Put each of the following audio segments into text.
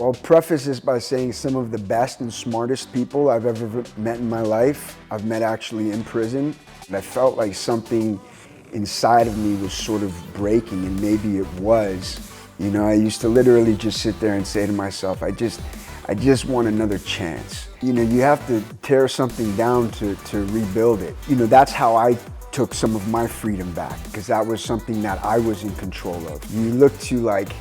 I'll preface this by saying some of the best and smartest people I've ever met in my life, I've met actually in prison. And I felt like something inside of me was sort of breaking, and maybe it was. You know, I used to literally just sit there and say to myself, I just want another chance. You know, you have to tear something down to rebuild it. You know, that's how I took some of my freedom back, because that was something that I was in control of. You look to like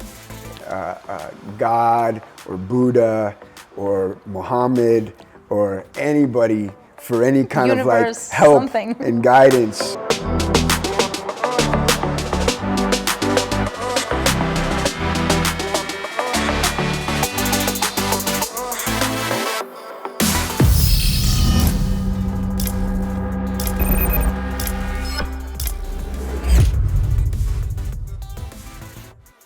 God or Buddha or Muhammad or anybody for any kind Universe, of like help something. and guidance.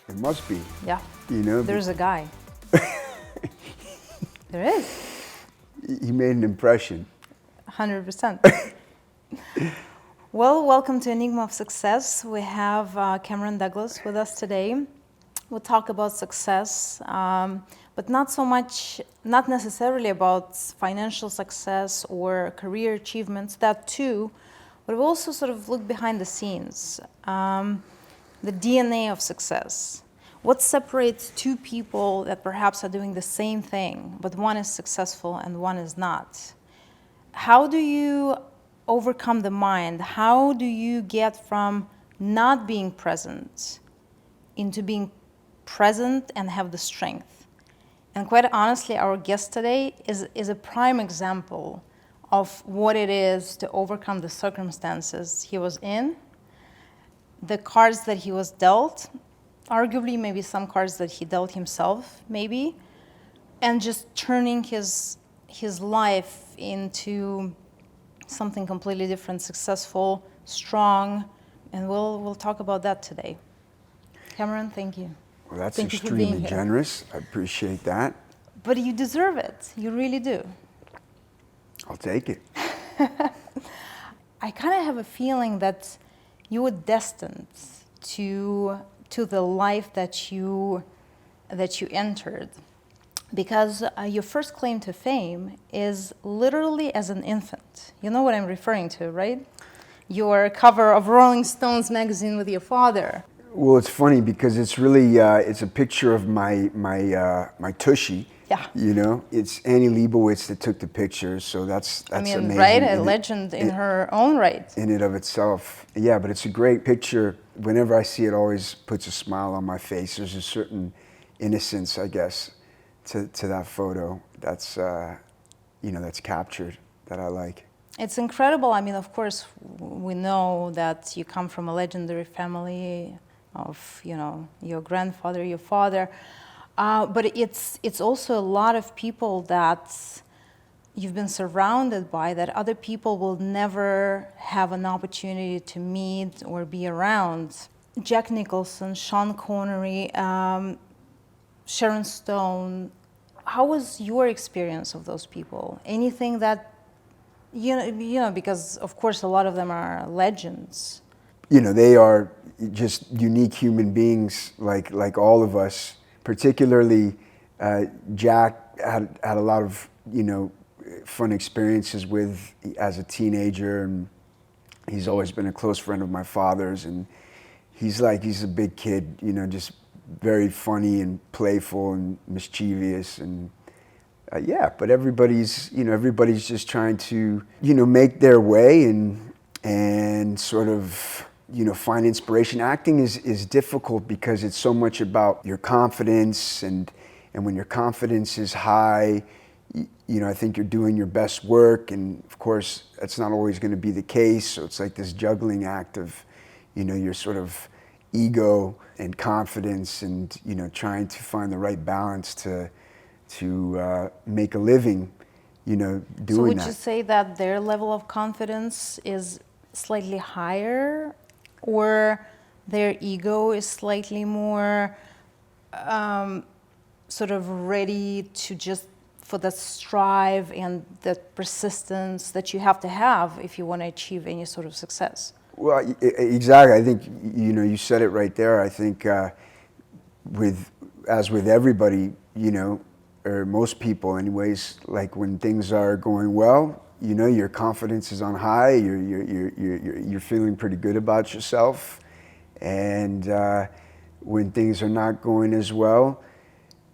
It must be. Yeah. You know, There's a guy. There is. He made an impression. 100%. Well, welcome to Enigma of Success. We have Cameron Douglas with us today. We'll talk about success, but not necessarily about financial success or career achievements, that too, but we'll also sort of look behind the scenes, the DNA of success. What separates two people that perhaps are doing the same thing, but one is successful and one is not? How do you overcome the mind? How do you get from not being present into being present and have the strength? And quite honestly, our guest today is a prime example of what it is to overcome the circumstances he was in, the cards that he was dealt, arguably maybe some cards that he dealt himself, maybe, and just turning his life into something completely different, successful, strong, and we'll talk about that today. Cameron, thank you. Well, that's Thank you for extremely being here. generous. I appreciate that. But you deserve it. You really do. I'll take it. I kind of have a feeling that you were destined to the life that you entered, because your first claim to fame is literally as an infant. You know what I'm referring to, right? Your cover of Rolling Stones magazine with your father. Well, it's funny because it's really it's a picture of my tushy. Yeah. You know, it's Annie Leibovitz that took the picture, so that's amazing. Right? A legend in her own right. In and of itself. Yeah, but it's a great picture. Whenever I see it, always puts a smile on my face. There's a certain innocence, I guess, to that photo that's that's captured that I like. It's incredible. I mean, of course, we know that you come from a legendary family of, your grandfather, your father. But it's also a lot of people that you've been surrounded by that other people will never have an opportunity to meet or be around. Jack Nicholson, Sean Connery, Sharon Stone. How was your experience of those people? Anything that, because of course a lot of them are legends. They are just unique human beings like all of us. Particularly, Jack had a lot of, fun experiences with as a teenager, and he's always been a close friend of my father's, and he's a big kid, just very funny and playful and mischievous, and but everybody's just trying to, make their way and sort of, find inspiration. Acting is difficult because it's so much about your confidence, and when your confidence is high, I think you're doing your best work, and of course that's not always going to be the case. So it's like this juggling act of, your sort of ego and confidence, and trying to find the right balance to make a living, doing that. So would you say that their level of confidence is slightly higher, or their ego is slightly more sort of ready to just for the strive and the persistence that you have to have if you want to achieve any sort of success? Well, exactly. I think, you said it right there. I think with as with everybody, or most people anyways, like when things are going well, your confidence is on high, you're feeling pretty good about yourself. And when things are not going as well,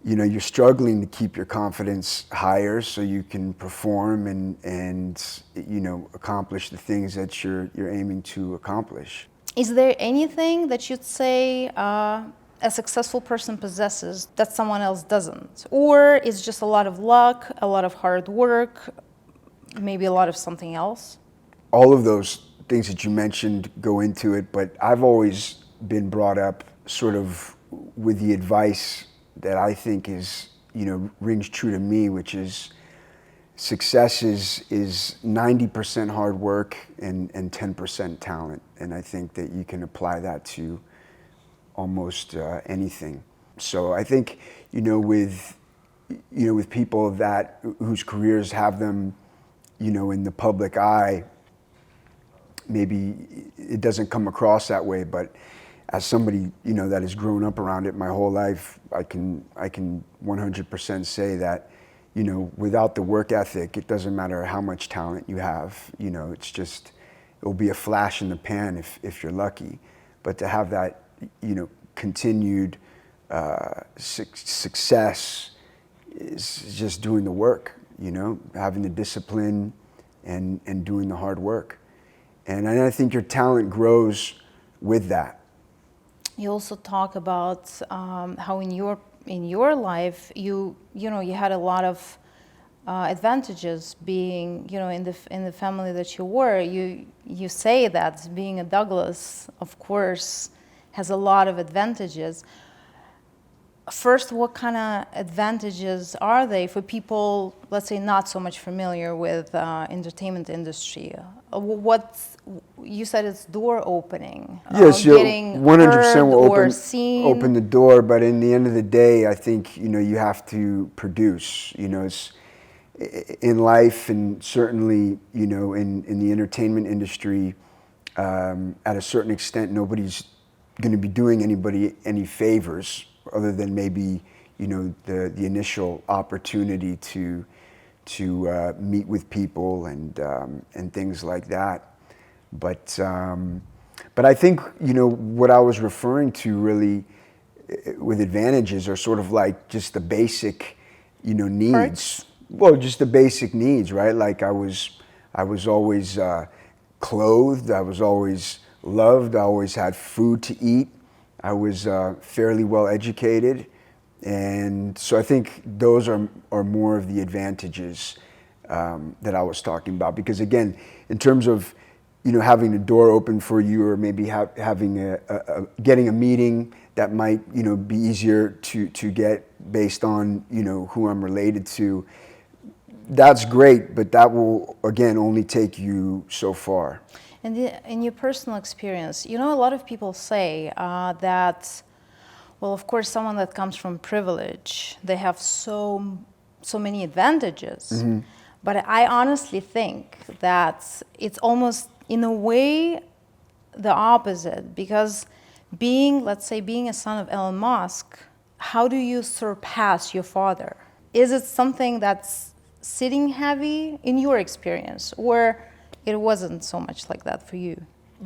you're struggling to keep your confidence higher so you can perform and accomplish the things that you're aiming to accomplish. Is there anything that you'd say a successful person possesses that someone else doesn't? Or is just a lot of luck, a lot of hard work, maybe a lot of something else? All of those things that you mentioned go into it, but I've always been brought up sort of with the advice that I think is, rings true to me, which is success is 90% hard work and 10% talent. And I think that you can apply that to almost anything. So I think, with people whose careers have them, in the public eye, maybe it doesn't come across that way, but as somebody, that has grown up around it my whole life, I can 100% say that, without the work ethic, it doesn't matter how much talent you have. It's just, it'll be a flash in the pan if you're lucky. But to have that, continued success is just doing the work, having the discipline and doing the hard work. And I think your talent grows with that. You also talk about how in your life you had a lot of advantages being in the family that you were. You say that being a Douglas, of course, has a lot of advantages. First, what kind of advantages are they for people, let's say, not so much familiar with entertainment industry? What you said it's door opening. Yes, getting 100% will open the door, but in the end of the day, I think you have to produce. It's in life, and certainly in the entertainment industry, at a certain extent, nobody's going to be doing anybody any favors, other than maybe the initial opportunity to meet with people and things like that. But I think what I was referring to really with advantages are sort of like just the basic needs. Perks? Well, just the basic needs, right? Like I was always clothed, I was always loved, I always had food to eat, I was fairly well educated. And so I think those are more of the advantages that I was talking about. Because again, in terms of having a door open for you, or maybe having getting a meeting that might be easier to get based on who I'm related to, that's great, but that will again only take you so far. And in your personal experience, a lot of people say that, well, of course, someone that comes from privilege, they have so many advantages. Mm-hmm. But I honestly think that it's almost, in a way, the opposite. Because let's say, being a son of Elon Musk, how do you surpass your father? Is it something that's sitting heavy in your experience, or it wasn't so much like that for you?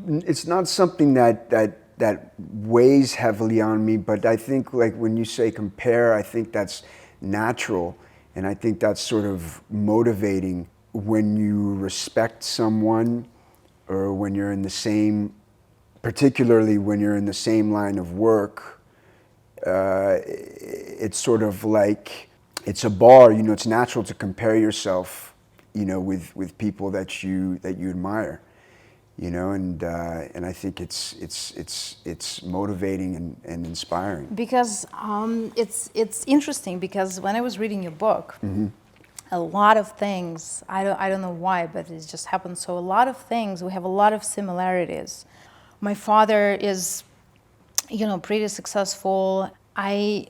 It's not something that weighs heavily on me, but I think, like, when you say compare, I think that's natural, and I think that's sort of motivating when you respect someone, or when you're in the same, particularly when you're in the same line of work. It's sort of like, it's a bar, it's natural to compare yourself, with people that you admire. And I think it's motivating and inspiring. Because it's interesting, because when I was reading your book, Mm-hmm. a lot of things, I don't know why, but it just happened. So a lot of things, we have a lot of similarities. My father is, pretty successful. I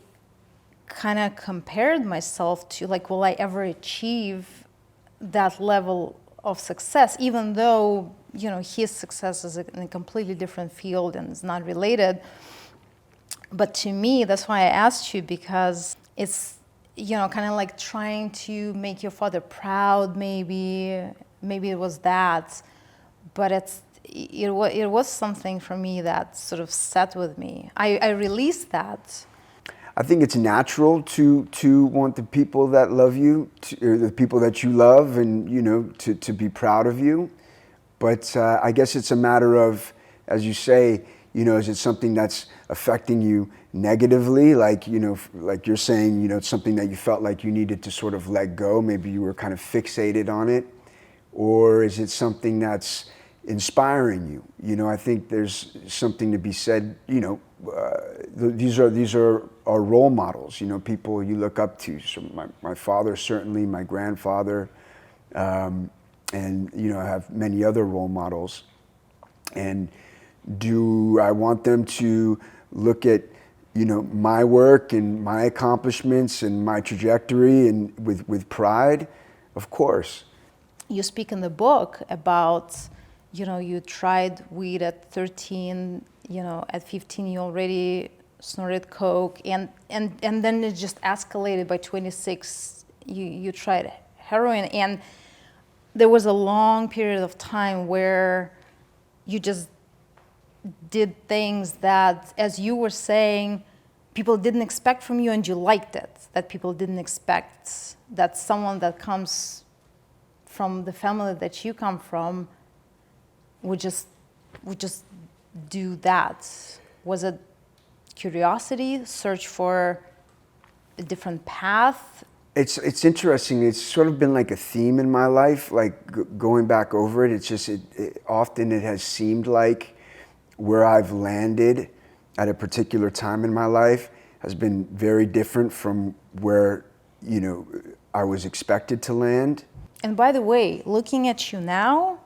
kind of compared myself to, like, will I ever achieve that level of success, even though his success is in a completely different field and is not related. But to me, that's why I asked you, because it's, kind of like trying to make your father proud, maybe it was that, but it was something for me that sort of sat with me. I released that. I think it's natural to want the people that love you, or the people that you love, and to be proud of you. But I guess it's a matter of, as you say, is it something that's affecting you negatively? Like like you're saying, it's something that you felt like you needed to sort of let go. Maybe you were kind of fixated on it, or is it something that's inspiring you? I think there's something to be said. These are our role models. People you look up to. So my father, certainly, my grandfather, and I have many other role models. And do I want them to look at my work and my accomplishments and my trajectory and with pride? Of course. You speak in the book about, you tried weed at 13, at 15 you already snorted coke, and then it just escalated. By 26 you tried heroin, and there was a long period of time where you just did things that, as you were saying, people didn't expect from you, and you liked it, that people didn't expect, that someone that comes from the family that you come from would just do that. Was it curiosity, search for a different path? It's interesting. It's sort of been like a theme in my life, like going back over it. It's just often it has seemed like where I've landed at a particular time in my life has been very different from where I was expected to land. And by the way, looking at you now,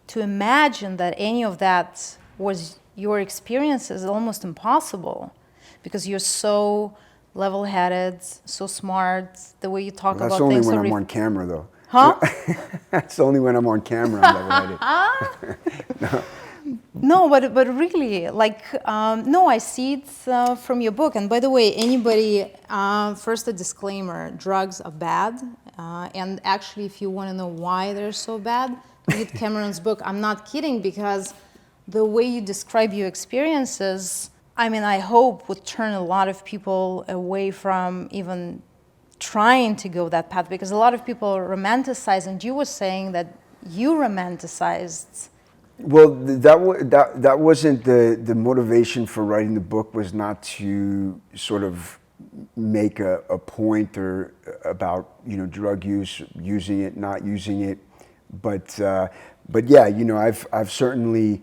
to imagine that any of that was your experience is almost impossible, because you're so level-headed, so smart, the way you talk about things. That's only when I'm on camera, though. Huh? That's only when I'm on camera I'm level-headed. No. No, but really, no, I see it from your book. And by the way, anybody, first a disclaimer, drugs are bad. And actually, if you want to know why they're so bad, read Cameron's book. I'm not kidding, because the way you describe your experiences, I hope would turn a lot of people away from even trying to go that path, because a lot of people romanticize, and you were saying that you romanticized. Well, that wasn't the motivation for writing the book. Was not to sort of make a point or about drug use, using it, not using it, but yeah, I've certainly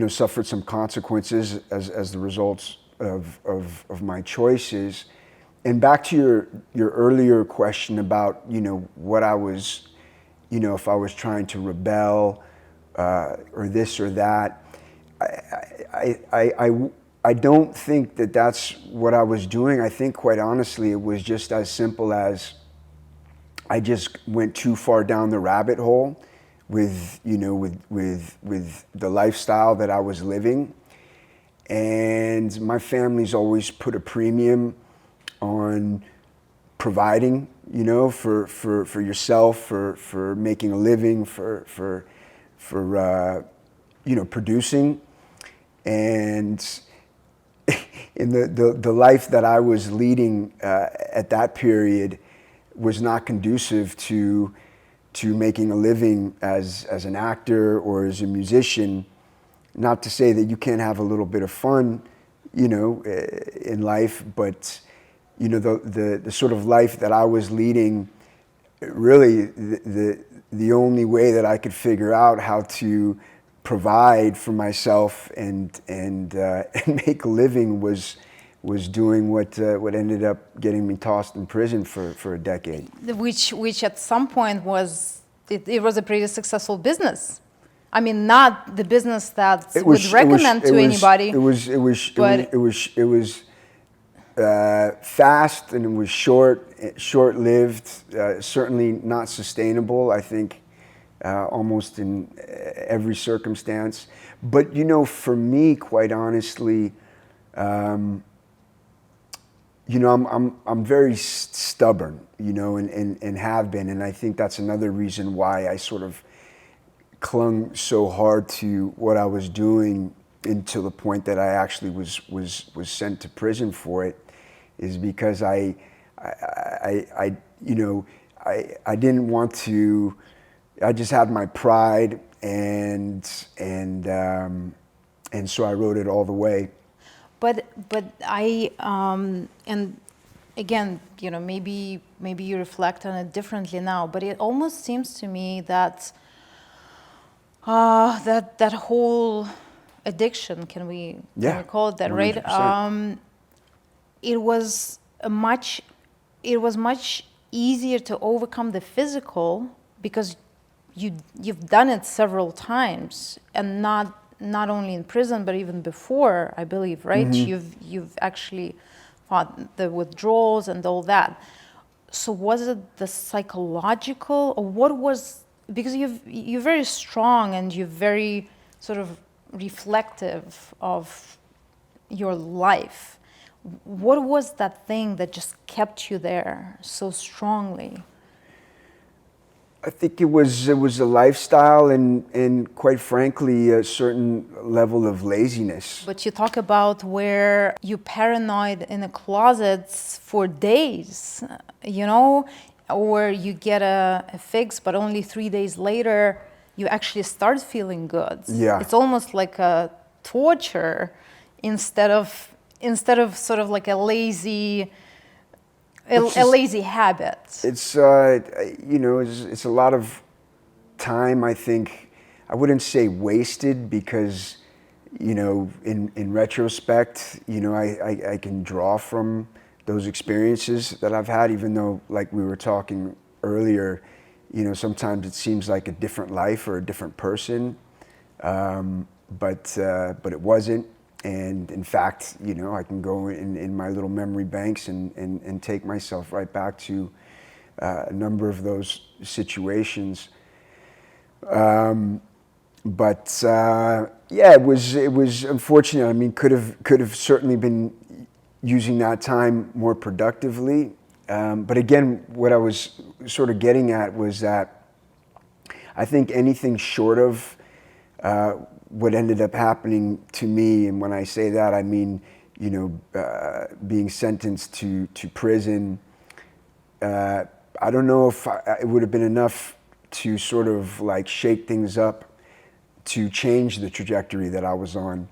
suffered some consequences as the results of my choices. And back to your earlier question about what I was, if I was trying to rebel. Or this or that. I don't think that that's what I was doing. I think, quite honestly, it was just as simple as I just went too far down the rabbit hole with the lifestyle that I was living. And my family's always put a premium on providing, for yourself, for making a living, for producing. And in the life that I was leading at that period was not conducive to making a living as an actor or as a musician. Not to say that you can't have a little bit of fun, in life, but the sort of life that I was leading, really the only way that I could figure out how to provide for myself and make a living was doing what ended up getting me tossed in prison for a decade. Which at some point was it was a pretty successful business. Not the business that would recommend to anybody. It was fast, and it was short-lived, certainly not sustainable, I think, almost in every circumstance. But for me, quite honestly, I'm very stubborn, and have been, and I think that's another reason why I sort of clung so hard to what I was doing until the point that I actually was sent to prison for it, is because I didn't want to. I just had my pride, and so I wrote it all the way. But and again, maybe you reflect on it differently now, but it almost seems to me that that whole addiction, can we call it that, 100%. Right? It was much easier to overcome the physical because you've done it several times, and not only in prison but even before, I believe, right? Mm-hmm. You've actually fought the withdrawals and all that. So was it the psychological, or what was, because you're very strong and you're very sort of reflective of your life. What was that thing that just kept you there so strongly? I think it was a lifestyle and quite frankly a certain level of laziness. But you talk about where you paranoid in the closets for days, or you get a fix, but only 3 days later you actually start feeling good. Yeah. It's almost like a torture instead of sort of like a lazy habit. It's it's a lot of time. I think I wouldn't say wasted, because in retrospect, I can draw from those experiences that I've had, even though, like we were talking earlier, sometimes it seems like a different life or a different person, but it wasn't. And in fact, I can go in my little memory banks and take myself right back to a number of those situations. It was unfortunate. I mean, could have certainly been using that time more productively. But again, what I was sort of getting at was that I think anything short of what ended up happening to me, and when I say that, I mean, being sentenced to prison, I don't know if it would have been enough to sort of like shake things up to change the trajectory that I was on.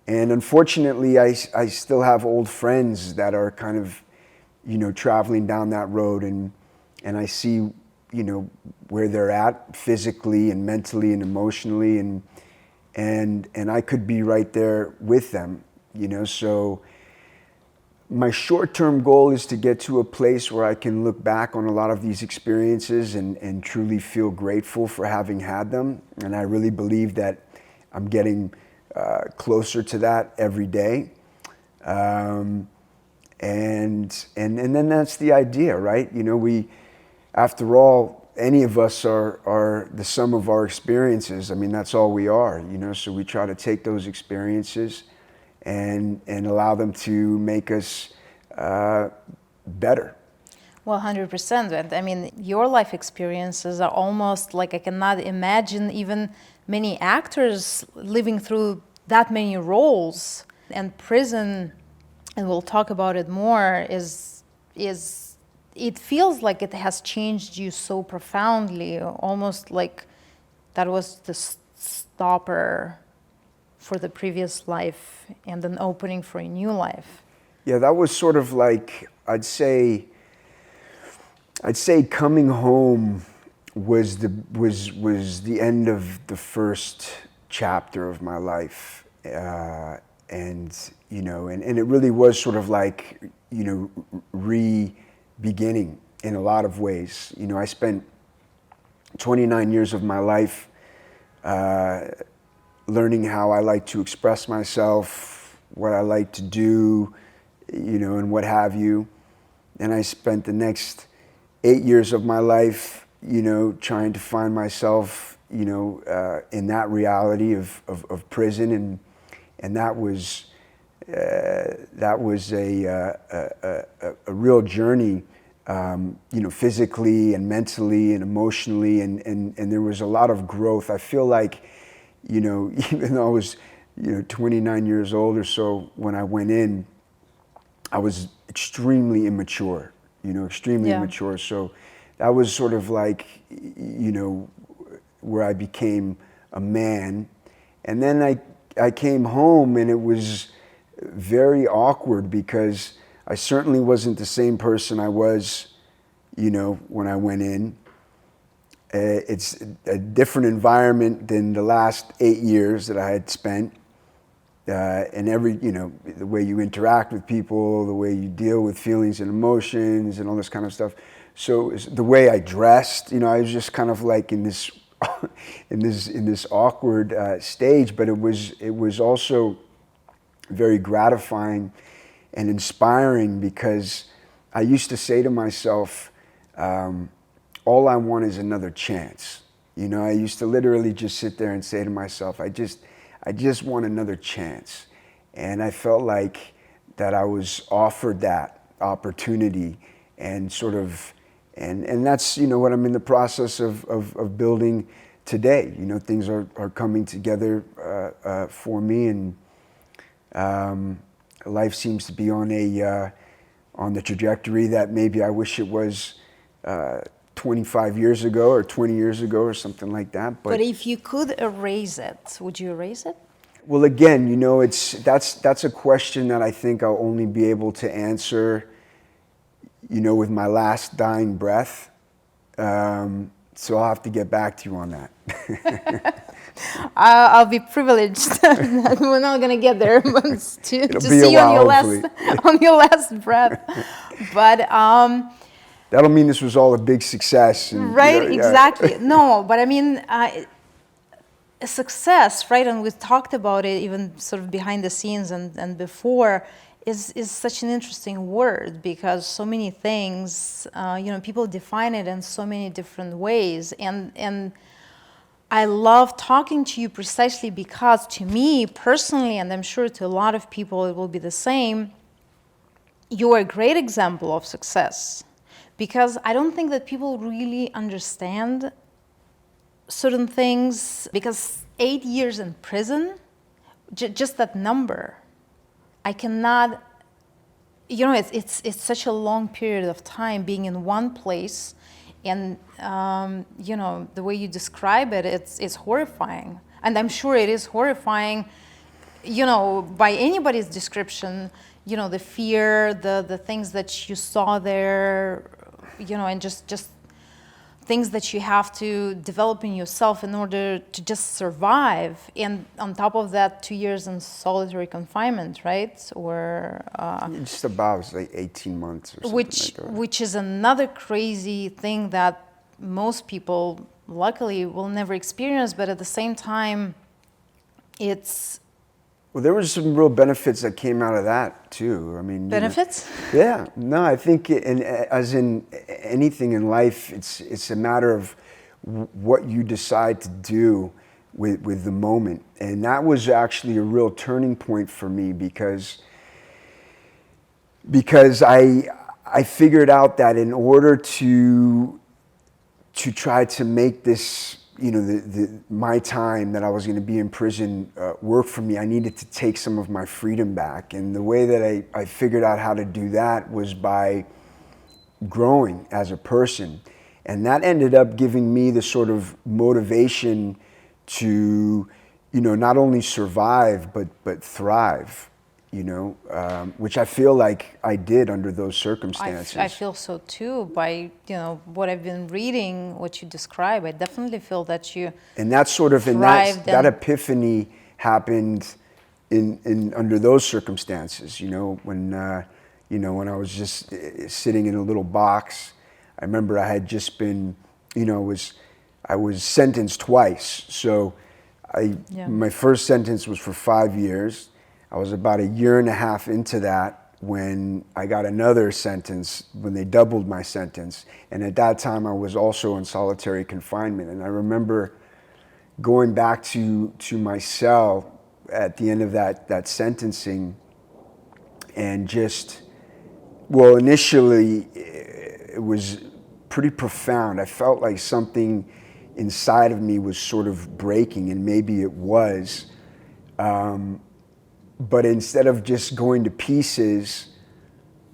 And unfortunately, I still have old friends that are kind of, traveling down that road, and I see, where they're at physically and mentally and emotionally, and I could be right there with them, so my short-term goal is to get to a place where I can look back on a lot of these experiences and truly feel grateful for having had them. And I really believe that I'm getting closer to that every day. And then that's the idea, right? We, after all, any of us are the sum of our experiences. I mean, that's all we are, so we try to take those experiences and allow them to make us better. Well, 100%. I mean, your life experiences are almost like, I cannot imagine even many actors living through that many roles. And prison, and we'll talk about it more, is it feels like it has changed you so profoundly, almost like that was the stopper for the previous life and an opening for a new life. Yeah, that was sort of like, I'd say coming home was the end of the first chapter of my life, and it really was sort of like re-beginning in a lot of ways. I spent 29 years of my life learning how I like to express myself, what I like to do, and what have you. And I spent the next 8 years of my life, trying to find myself, in that reality of prison, and that was that was a real journey, physically and mentally and emotionally, and there was a lot of growth. I feel like, even though I was, 29 years old or so when I went in, I was extremely immature, extremely Yeah. immature. So that was sort of like, where I became a man. And then I came home, and it was very awkward because I certainly wasn't the same person I was, when I went in. It's a different environment than the last 8 years that I had spent. And the way you interact with people, the way you deal with feelings and emotions and all this kind of stuff. So the way I dressed, I was just kind of like in this, in this awkward stage, but it was also very gratifying and inspiring because I used to say to myself, all I want is another chance. I used to literally just sit there and say to myself, I just want another chance. And I felt like that I was offered that opportunity, and sort of, and that's, what I'm in the process of building today. Things are coming together for me, and life seems to be on the trajectory that maybe I wish it was 25 years ago or 20 years ago or something like that. But if you could erase it, would you erase it? Well, again, that's a question that I think I'll only be able to answer, with my last dying breath. So I'll have to get back to you on that. I'll be privileged. We're not gonna get there, but to be a see you on while, on your last breath. But that'll mean this was all a big success. And, right, yeah. exactly. No, but I mean, success, right? And we've talked about it even sort of behind the scenes and before. Is such an interesting word because so many things, people define it in so many different ways, and I love talking to you precisely because to me personally, and I'm sure to a lot of people it will be the same, you are a great example of success because I don't think that people really understand certain things because 8 years in prison, just that number, I cannot, it's such a long period of time being in one place, and the way you describe it, it's horrifying, and I'm sure it is horrifying, by anybody's description, the fear, the things that you saw there, and just things that you have to develop in yourself in order to just survive. And on top of that, 2 years in solitary confinement, right? Or just about, it was like 18 months or something like that. Which is another crazy thing that most people, luckily, will never experience. But at the same time, it's... Well, there were some real benefits that came out of that too. I mean, benefits? Yeah, no, I think, as in anything in life, it's a matter of what you decide to do with the moment, and that was actually a real turning point for me because I figured out that in order to try to make this, my time that I was going to be in prison work for me, I needed to take some of my freedom back. And the way that I figured out how to do that was by growing as a person. And that ended up giving me the sort of motivation to, not only survive, but thrive, which I feel like I did under those circumstances. I feel so too by, what I've been reading, what you describe. I definitely feel that you and that sort of, and that epiphany happened in under those circumstances, when I was just sitting in a little box. I remember I had just been, I was sentenced twice. So my first sentence was for 5 years. I was about 1.5 years into that when I got another sentence, when they doubled my sentence. And at that time, I was also in solitary confinement. And I remember going back to my cell at the end of that sentencing and just, well, initially it was pretty profound. I felt like something inside of me was sort of breaking, and maybe it was. But instead of just going to pieces,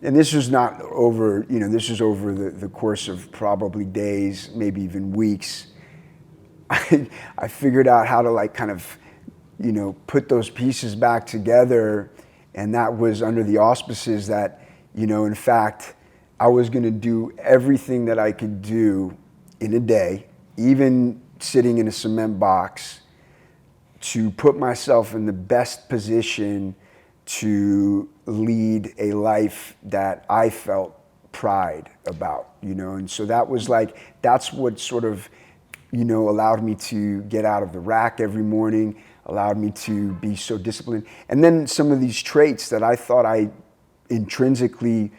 and this was not over, this was over the course of probably days, maybe even weeks, I figured out how to like kind of, put those pieces back together. And that was under the auspices that, in fact, I was going to do everything that I could do in a day, even sitting in a cement box, to put myself in the best position to lead a life that I felt pride about, and so that was like, that's what sort of, allowed me to get out of the rack every morning, allowed me to be so disciplined. And then some of these traits that I thought I intrinsically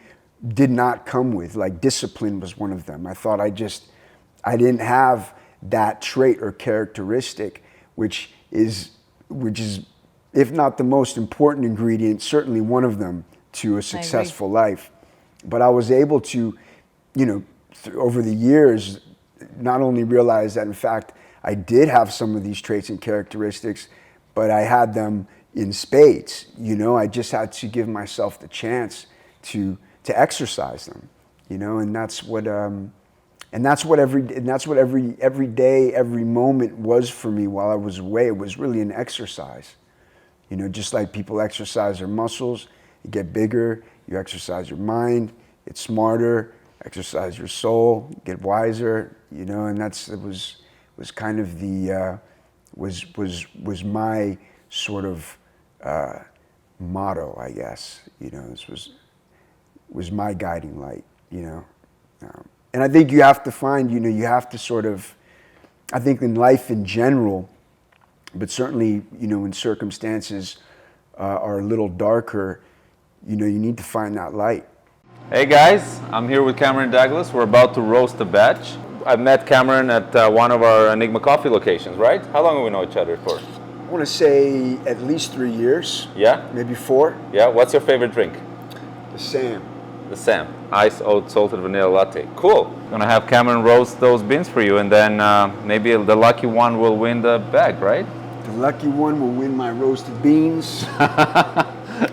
did not come with, like discipline was one of them. I thought I didn't have that trait or characteristic, which is, if not the most important ingredient, certainly one of them to a successful life. But I was able to, over the years, not only realize that in fact I did have some of these traits and characteristics, but I had them in spades. I just had to give myself the chance to exercise them, and that's what every day, every moment was for me while I was away. It was really an exercise. Just like people exercise their muscles, you get bigger, you exercise your mind, get smarter, exercise your soul, get wiser, and it was kind of the, was my sort of motto, I guess. This was my guiding light, and I think you have to find, you have to sort of, I think in life in general, but certainly, when circumstances are a little darker, you need to find that light. Hey guys, I'm here with Cameron Douglas. We're about to roast a batch. I met Cameron at one of our Enigma coffee locations, right? How long have we known each other for? I want to say at least 3 years. Yeah? Maybe 4. Yeah, what's your favorite drink? The Sam. The Sam. Ice, oat, salted vanilla latte. Cool. Gonna have Cameron roast those beans for you, and then maybe the lucky one will win the bag, right? The lucky one will win my roasted beans.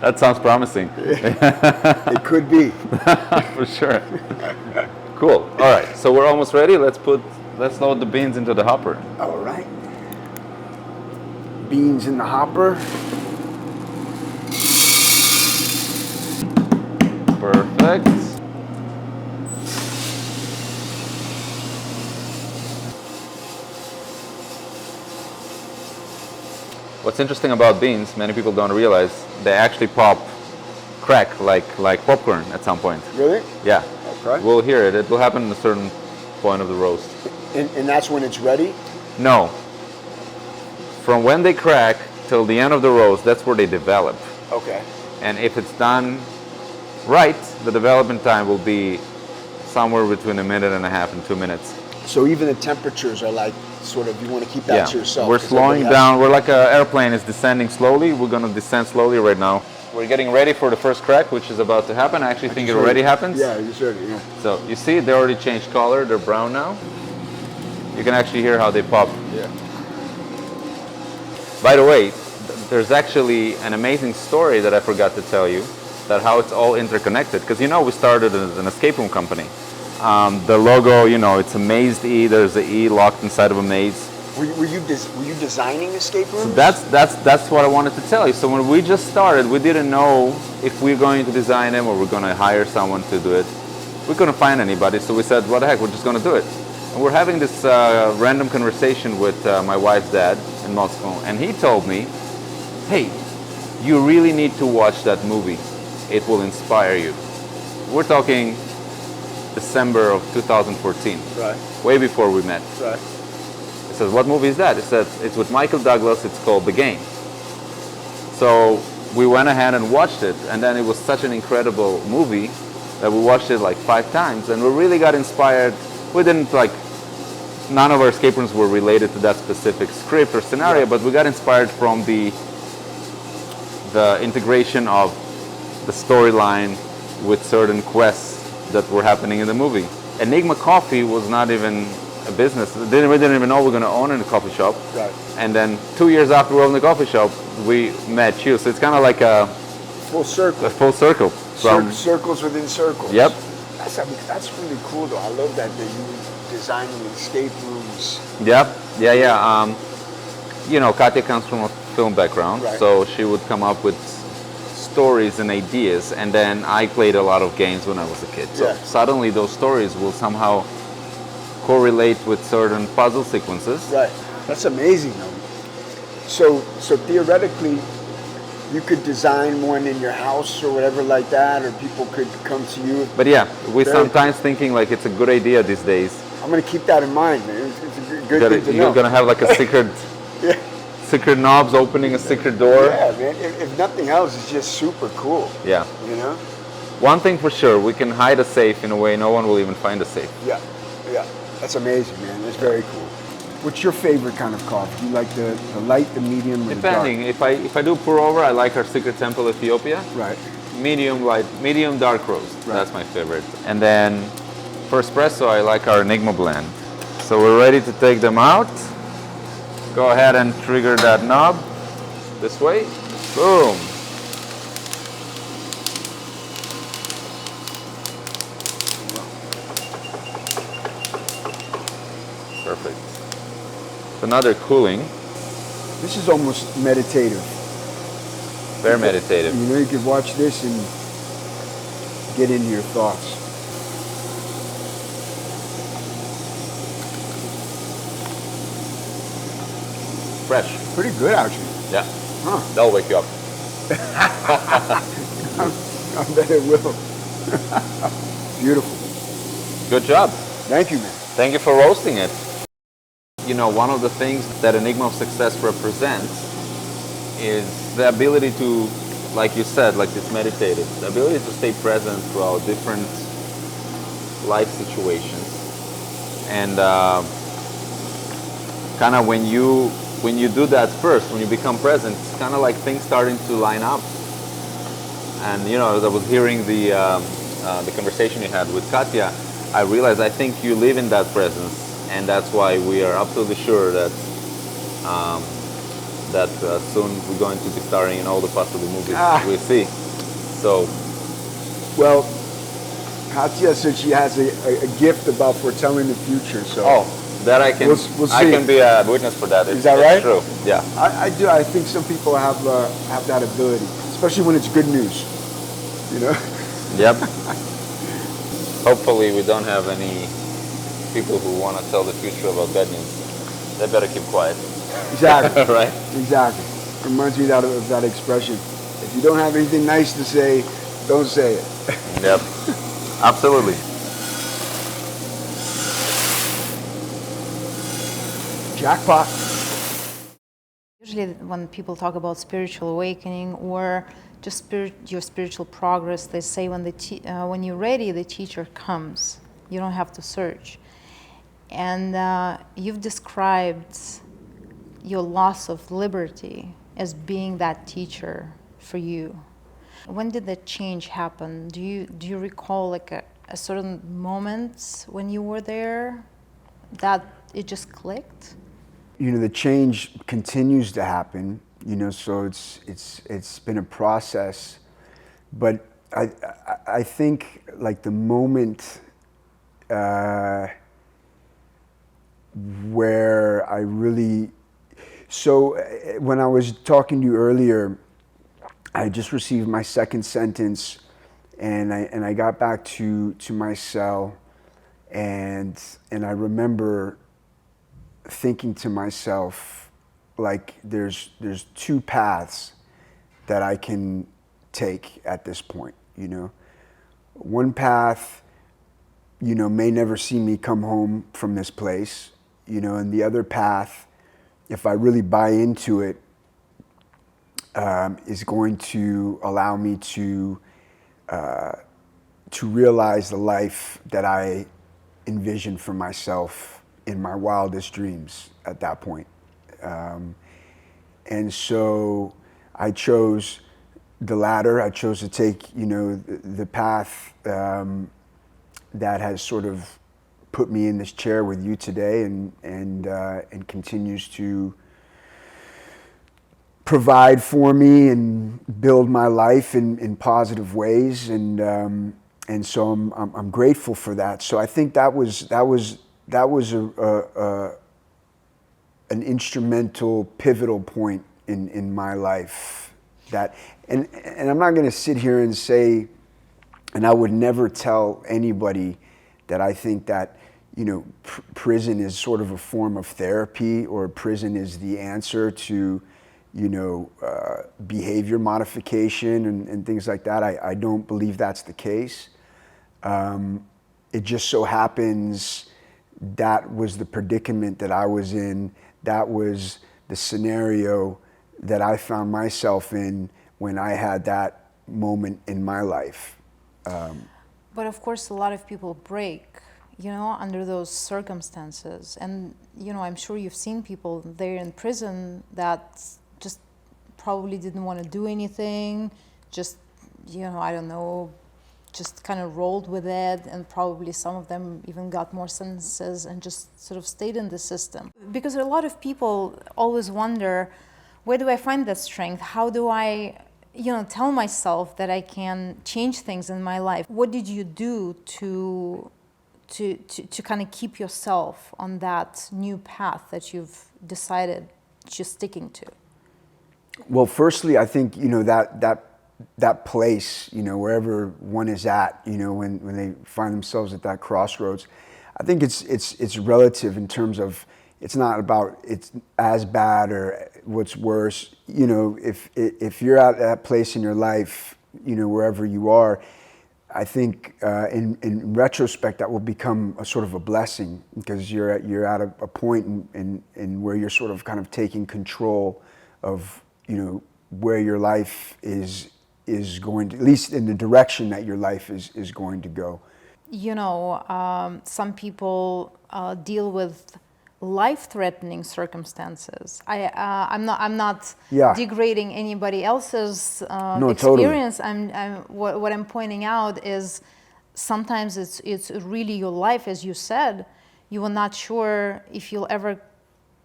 That sounds promising. It could be. For sure. Cool. All right. So we're almost ready. Let's load the beans into the hopper. All right. Beans in the hopper. Perfect. What's interesting about beans, many people don't realize, they actually crack like popcorn at some point. Really? Yeah. Okay. We'll hear it. It will happen at a certain point of the roast. And that's when it's ready? No. From when they crack till the end of the roast, that's where they develop. Okay. And if it's done right, the development time will be somewhere between 1.5 minutes and 2 minutes. So even the temperatures are like sort of, you want to keep that to yourself. We're slowing down. We're like an airplane is descending slowly. We're going to descend slowly right now. We're getting ready for the first crack, which is about to happen. I actually think it already happens. Yeah, you should. Yeah. So you see, they already changed color. They're brown now. You can actually hear how they pop. Yeah. By the way, there's actually an amazing story that I forgot to tell you, that how it's all interconnected. Because we started as an escape room company. The logo, it's a mazed E. There's an E locked inside of a maze. Were you designing escape rooms? So that's what I wanted to tell you. So when we just started, we didn't know if we're going to design them or we're going to hire someone to do it. We couldn't find anybody, so we said, what the heck, we're just going to do it. And we're having this random conversation with my wife's dad in Moscow, and he told me, hey, you really need to watch that movie. It will inspire you. We're talking December of 2014. Right. Way before we met. Right. He says, what movie is that? He said, it's with Michael Douglas, it's called The Game. So we went ahead and watched it, and then it was such an incredible movie that we watched it like 5 times, and we really got inspired. We didn't none of our escape rooms were related to that specific script or scenario, but we got inspired from the integration of the storyline with certain quests that were happening in the movie. Enigma Coffee was not even a business. We didn't even know we were going to own a coffee shop. Right. And then 2 years after we opened the coffee shop, we met you. So it's kind of like a Full circle. full circle. Circles within circles. Yep. That's really cool though. I love that you designing escape rooms. Yep. Yeah. You know, Katya comes from a film background, Right. so she would come up with stories and ideas, and then I played a lot of games when I was a kid. So Yeah. suddenly those stories will somehow correlate with certain puzzle sequences. Right. That's amazing though. So theoretically, you could design one in your house or whatever like that, or people could come to you. But yeah, we're Very sometimes thinking like it's a good idea these days. I'm gonna keep that in mind, man. It's a good thing to know. You're gonna have like a secret, Yeah. secret knobs opening a secret door. Yeah, man. If nothing else, it's just super cool. Yeah. You know? One thing for sure, we can hide a safe in a way no one will even find a safe. Yeah. Yeah. That's amazing, man. That's very cool. What's your favorite kind of coffee? Do you like the light, the medium, or Depending, if I do pour over, I like our Secret Temple Ethiopia. the dark? Right. Medium light, medium dark roast. Right. That's my favorite. And then for espresso, I like our Enigma blend. So we're ready to take them out. Go ahead and trigger that knob this way. Boom. Perfect. So now they're cooling. This is almost meditative. Very meditative. You know, you could watch this and get into your thoughts. Fresh. Pretty good, actually. Yeah. Huh. That'll wake you up. I bet it will. Beautiful. Good job. Thank you, man. Thank you for roasting it. You know, one of the things that Enigma of Success represents is the ability to, like you said, like it's meditative, the ability to stay present throughout different life situations. And kind of when you do that first, when you become present, it's kind of like things starting to line up. And you know, as I was hearing the conversation you had with Katya, I realized I think you live in that presence, and that's why we are absolutely sure that soon we're going to be starring in all the possible movies we see. So, Well, Katya said she has a gift about foretelling the future. So that I can We'll I see. can be a witness for that. Is that right? It's true. Yeah. I do. I think some people have that ability, especially when it's good news. You know. Yep. Hopefully we don't have any people who want to tell the future about bad news. They better keep quiet. Exactly. Right? Exactly. Reminds me of that expression. If you don't have anything nice to say, don't say it. Yep. Absolutely. Jackpot. Usually when people talk about spiritual awakening or just your spiritual progress, they say when you're ready, the teacher comes. You don't have to search. And you've described your loss of liberty as being that teacher for you. When did that change happen? Do you recall like a certain moment when you were there that it just clicked? You know, the change continues to happen. You know, so it's been a process, but I think like the moment where I really, so when I was talking to you earlier, I just received my second sentence, and I got back to my cell, and I remember thinking to myself, like there's two paths that I can take at this point, you know. One path, you know, may never see me come home from this place, you know, and the other path, if I really buy into it, is going to allow me to realize the life that I envisioned for myself in my wildest dreams at that point. And so I chose the latter. I chose to take, the path that has sort of put me in this chair with you today, and continues to provide for me and build my life in positive ways, and so I'm grateful for that. So I think that was an instrumental, pivotal point in my life. That and I'm not going to sit here and say, and I would never tell anybody that I think that prison is sort of a form of therapy, or prison is the answer to behavior modification and things like that. I don't believe that's the case. It just so happens that was the predicament that I was in. That was the scenario that I found myself in when I had that moment in my life. But of course, a lot of people break, under those circumstances. And, I'm sure you've seen people there in prison that just probably didn't want to do anything, just, I don't know, just kind of rolled with it, and probably some of them even got more sentences and just sort of stayed in the system. Because a lot of people always wonder, where do I find that strength? How do I, tell myself that I can change things in my life? What did you do to kind of keep yourself on that new path that you've decided you're sticking to? Well, firstly, I think, that place, wherever one is at, when they find themselves at that crossroads, I think it's relative in terms of, it's not about it's as bad or what's worse. If you're at that place in your life, wherever you are, I think in retrospect that will become a sort of a blessing, because you're at a point in where you're sort of kind of taking control of where your life is going to, at least in the direction that your life is going to go. Some people deal with life-threatening circumstances. I'm not degrading anybody else's experience. Totally. What I'm pointing out is sometimes it's really your life, as you said. You are not sure if you'll ever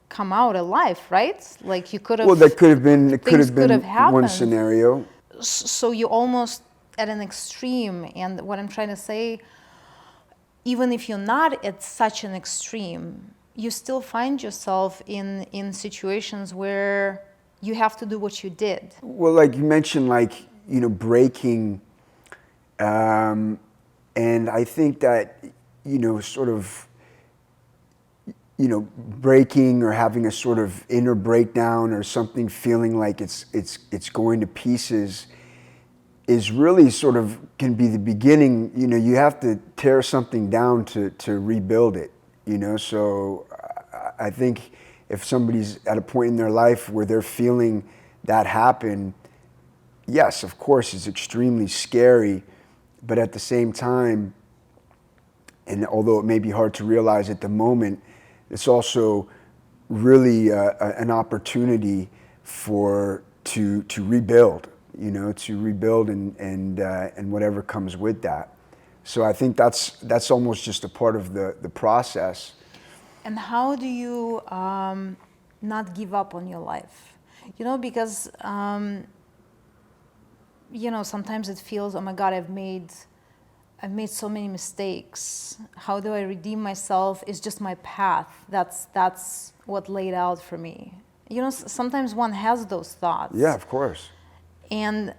come out alive, right? Like you could have. Well, that could have been. It could have been happened. One scenario. So you're almost at an extreme, and what I'm trying to say, even if you're not at such an extreme, you still find yourself in situations where you have to do what you did. Well, like you mentioned, breaking, and I think that, sort of, breaking or having a sort of inner breakdown or something, feeling like it's going to pieces, is really sort of can be the beginning. You have to tear something down to rebuild it. So I think if somebody's at a point in their life where they're feeling that happen, yes, of course, it's extremely scary, but at the same time, and although it may be hard to realize at the moment, it's also really an opportunity to rebuild, to rebuild and whatever comes with that. So I think that's almost just a part of the process. And how do you not give up on your life? Because sometimes it feels, oh my God, I've made so many mistakes. How do I redeem myself? It's just my path. That's what laid out for me. Sometimes one has those thoughts. Yeah, of course. And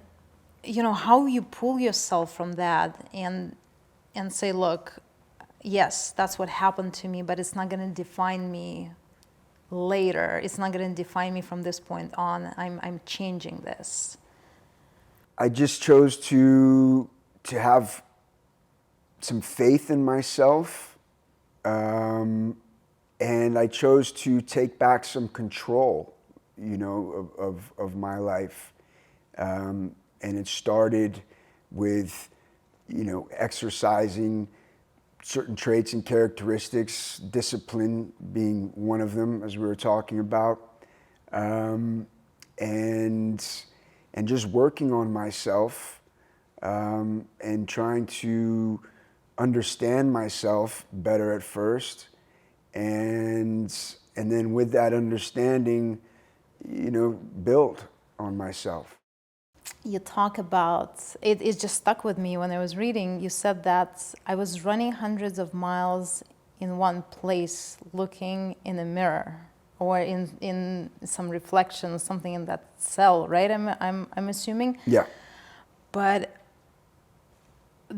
how you pull yourself from that and say, look, yes, that's what happened to me, but it's not going to define me later. It's not going to define me from this point on. I'm changing this. I just chose to have some faith in myself, and I chose to take back some control, of my life. And it started with, exercising certain traits and characteristics, discipline being one of them, as we were talking about. And and just working on myself, and trying to understand myself better at first, and then with that understanding, build on myself. You talk about it. It just stuck with me when I was reading. You said that I was running hundreds of miles in one place, looking in a mirror or in some reflection, something in that cell, right? I'm assuming. Yeah. But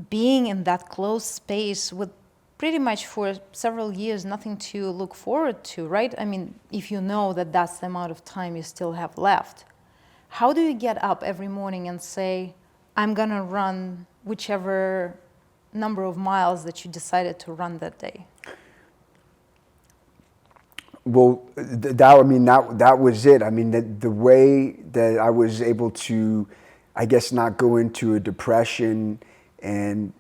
being in that closed space with pretty much for several years nothing to look forward to, right? I mean, if you know that that's the amount of time you still have left, how do you get up every morning and say, I'm gonna run whichever number of miles that you decided to run that day? Well, that was it. I mean, the way that I was able to, I guess, not go into a depression and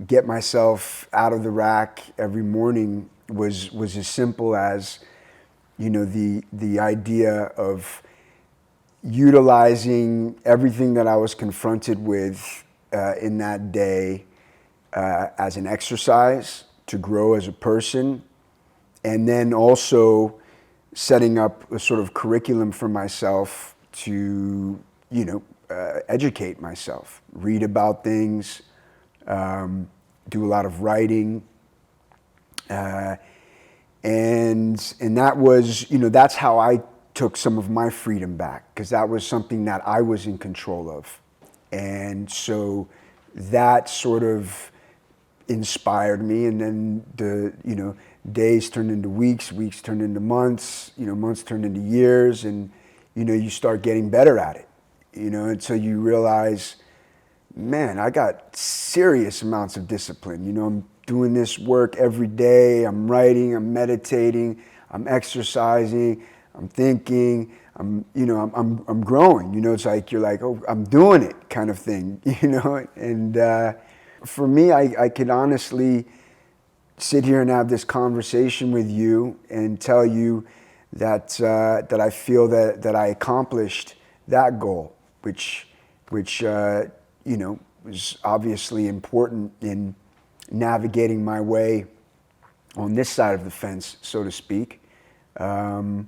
get myself out of the rack every morning was as simple as, the idea of utilizing everything that I was confronted with in that day as an exercise to grow as a person, and then also setting up a sort of curriculum for myself to, educate myself, read about things, do a lot of writing, and that was, that's how I took some of my freedom back, because that was something that I was in control of. And so that sort of inspired me, and then the days turned into weeks, weeks turned into months, months turned into years, and you start getting better at it, until you realize, man, I got serious amounts of discipline. I'm doing this work every day. I'm writing, I'm meditating, I'm exercising, I'm thinking, I'm growing. It's like you're like, oh, I'm doing it, kind of thing. And for me, I could honestly sit here and have this conversation with you and tell you that I feel that I accomplished that goal, which was obviously important in navigating my way on this side of the fence, so to speak. And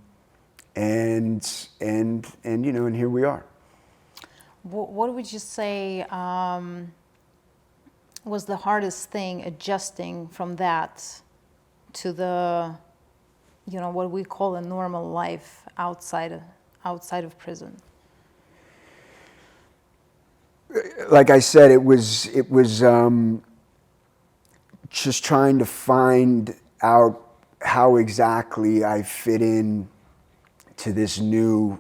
here we are. What would you say was the hardest thing adjusting from that to the, what we call a normal life outside of prison? Like I said, it was just trying to find out how exactly I fit in to this new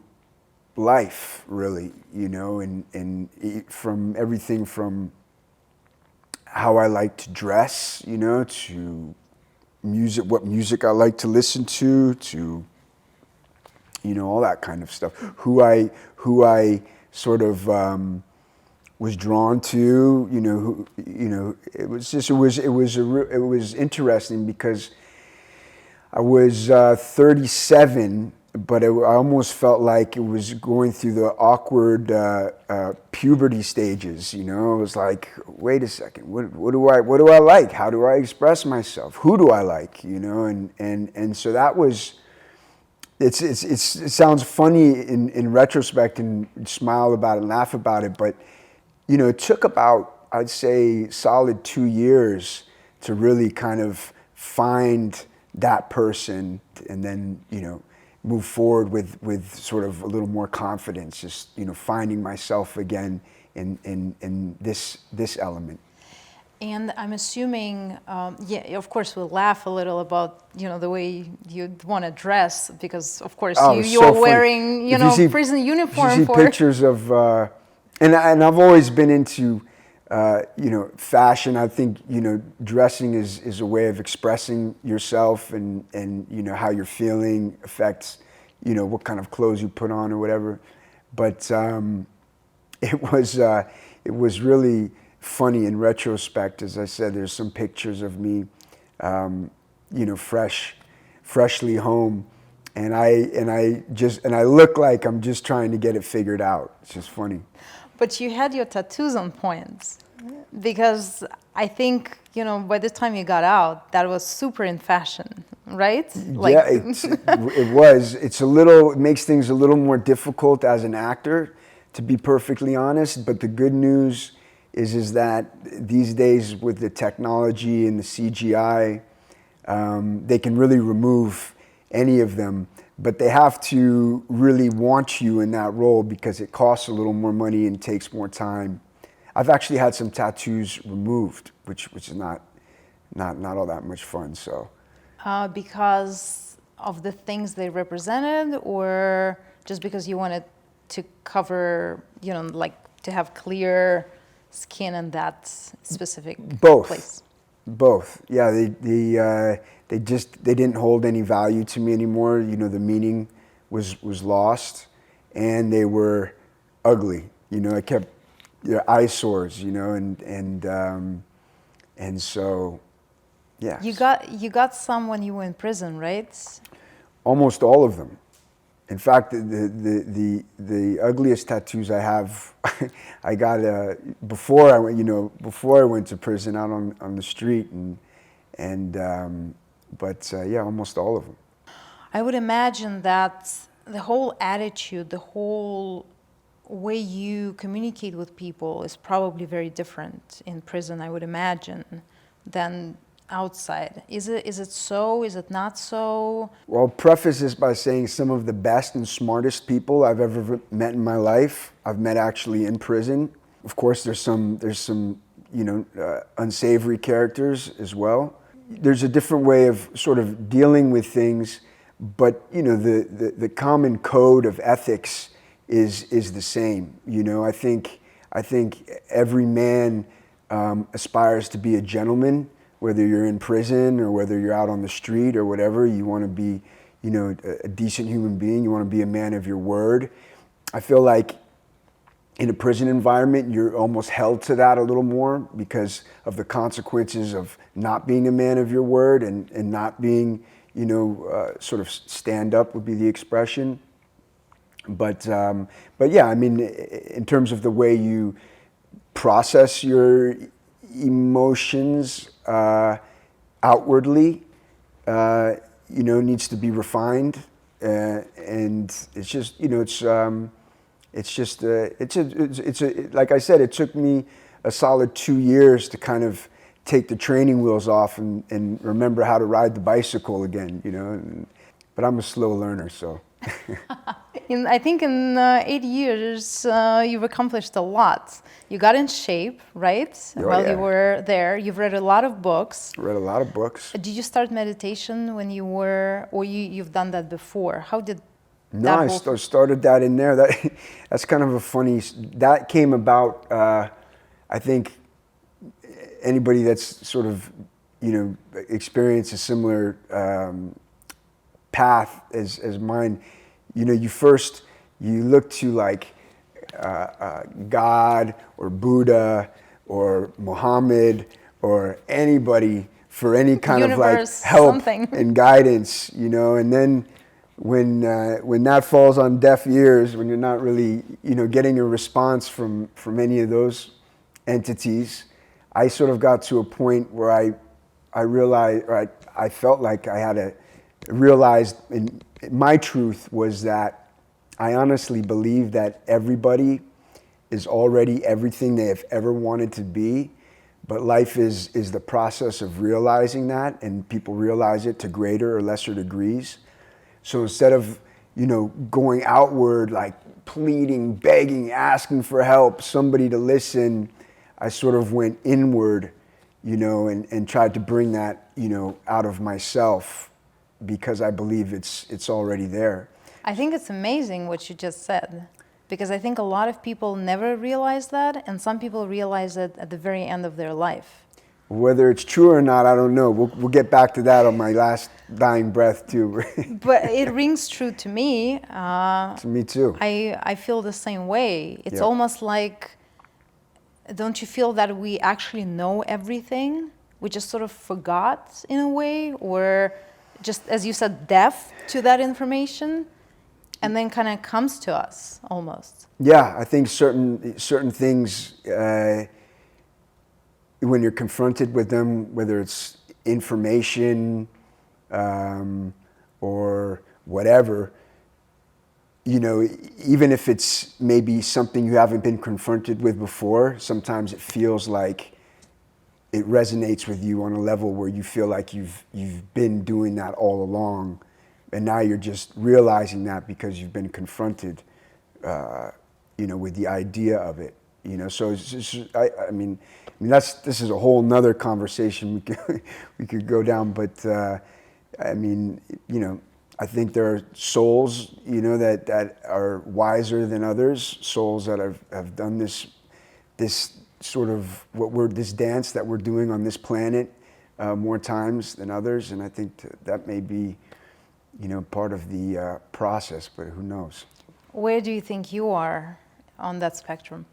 life, really, and from everything from how I like to dress, to music, what music I like to listen to all that kind of stuff. Who I sort of was drawn to, it was interesting because I was 37, but I almost felt like it was going through the awkward puberty stages. It was like, wait a second, what do I like? How do I express myself? Who do I like? And so that was. It sounds funny in retrospect, and smile about it and laugh about it, but it took about, I'd say, solid 2 years to really kind of find that person, and then move forward with sort of a little more confidence, just finding myself again in this element. And I'm assuming, of course, we'll laugh a little about the way you'd want to dress, because of course you're so wearing prison uniform. You see pictures of, and I've always been into fashion. I think dressing is a way of expressing yourself, and how you're feeling affects what kind of clothes you put on or whatever. But it was really funny in retrospect. As I said, there's some pictures of me, freshly home, and I look like I'm just trying to get it figured out. It's just funny. But you had your tattoos on point, because I think, by the time you got out, that was super in fashion, right? Yeah, it was. It makes things a little more difficult as an actor, to be perfectly honest. But the good news is that these days with the technology and the CGI, they can really remove any of them. But they have to really want you in that role because it costs a little more money and takes more time. I've actually had some tattoos removed, which is not all that much fun. So. Because of the things they represented, or just because you wanted to cover, to have clear skin in that specific place? Both. Yeah, they didn't hold any value to me anymore. The meaning was lost, and they were ugly. I kept eyesores. And so. Yeah. You got some when you were in prison, right? Almost all of them. In fact, the ugliest tattoos I have, I got before I went to prison, out on the street, but almost all of them. I would imagine that the whole attitude, the whole way you communicate with people is probably very different in prison, I would imagine, than outside. Is it so? Is it not so? Well, I'll preface this by saying some of the best and smartest people I've ever met in my life, I've met actually in prison. Of course, there's some unsavory characters as well. There's a different way of sort of dealing with things, but the common code of ethics is the same. I think every man aspires to be a gentleman. Whether you're in prison or whether you're out on the street or whatever, you want to be, a decent human being. You want to be a man of your word. I feel like in a prison environment, you're almost held to that a little more because of the consequences of not being a man of your word and not being, sort of stand up would be the expression. But yeah, I mean, in terms of the way you process your emotions outwardly, needs to be refined, and it's just, like I said, it took me a solid 2 years to kind of take the training wheels off and remember how to ride the bicycle again, but I'm a slow learner, so. I think in 8 years, you've accomplished a lot. You got in shape, right? While you were there. You've read a lot of books. Read a lot of books. Did you start meditation when you were, or you've done that before? How did No, I started that in there. That's kind of a funny, that came about, I think anybody that's sort of, experienced a similar path as mine, you look to like God or Buddha or Muhammad or anybody for any kind of like help and guidance, and then when that falls on deaf ears, when you're not really, getting a response from any of those entities, I sort of got to a point where I realized, or I felt like I had realized, and my truth was that I honestly believe that everybody is already everything they have ever wanted to be, but life is the process of realizing that, and people realize it to greater or lesser degrees. So instead of, going outward, like pleading, begging, asking for help, somebody to listen, I sort of went inward, and tried to bring that, out of myself, because I believe it's already there. I think it's amazing what you just said, because I think a lot of people never realize that, and some people realize it at the very end of their life. Whether it's true or not, I don't know. We'll get back to that on my last dying breath too. But it rings true to me. To me too. I feel the same way. It's almost like, don't you feel that we actually know everything? We just sort of forgot in a way, or just as you said, deaf to that information, and then kind of comes to us almost. Yeah, I think certain things, when you're confronted with them, whether it's information or whatever, you know, even if it's maybe something you haven't been confronted with before, sometimes it feels like it resonates with you on a level where you feel like you've been doing that all along, and now you're just realizing that because you've been confronted, you know, with the idea of it. You know, so it's just, I mean, this is a whole nother conversation we could go down, but I mean, you know, I think there are souls, you know, that are wiser than others, souls that have done this sort of this dance that we're doing on this planet more times than others, and I think that may be, you know, part of the process, but who knows? Where do you think you are on that spectrum?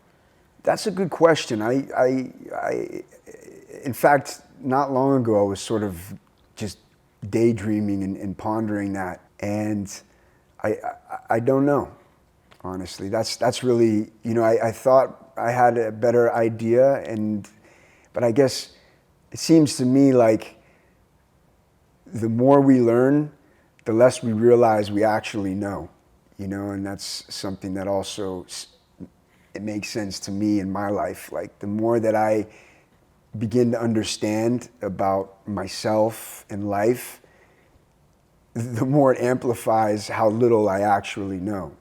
That's a good question. In fact, not long ago, I was sort of just daydreaming and pondering that, and I don't know, honestly. That's really, you know, I thought I had a better idea, but I guess it seems to me like the more we learn, the less we realize we actually know, you know, and that's something that also, it makes sense to me in my life. Like the more that I begin to understand about myself and life, the more it amplifies how little I actually know.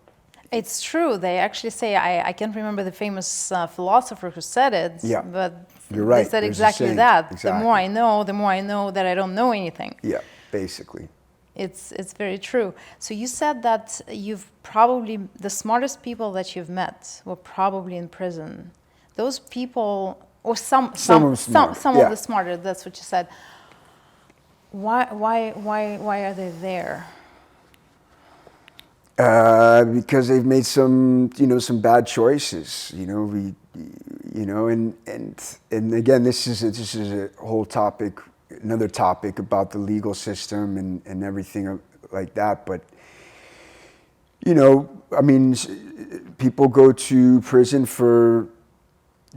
It's true. They actually say, I can't remember the famous philosopher who said it, Yeah, but you're right. they said There's a exactly saying. that. Exactly. The more I know that I don't know anything. Yeah, basically. It's very true. So you said that you've probably, the smartest people that you've met were probably in prison. Those people, or some of them smart. Some Yeah. of the smarter, that's what you said. Why are they there? Because they've made some bad choices. And again, this is a whole topic, another topic about the legal system and everything like that. But you know, I mean, people go to prison for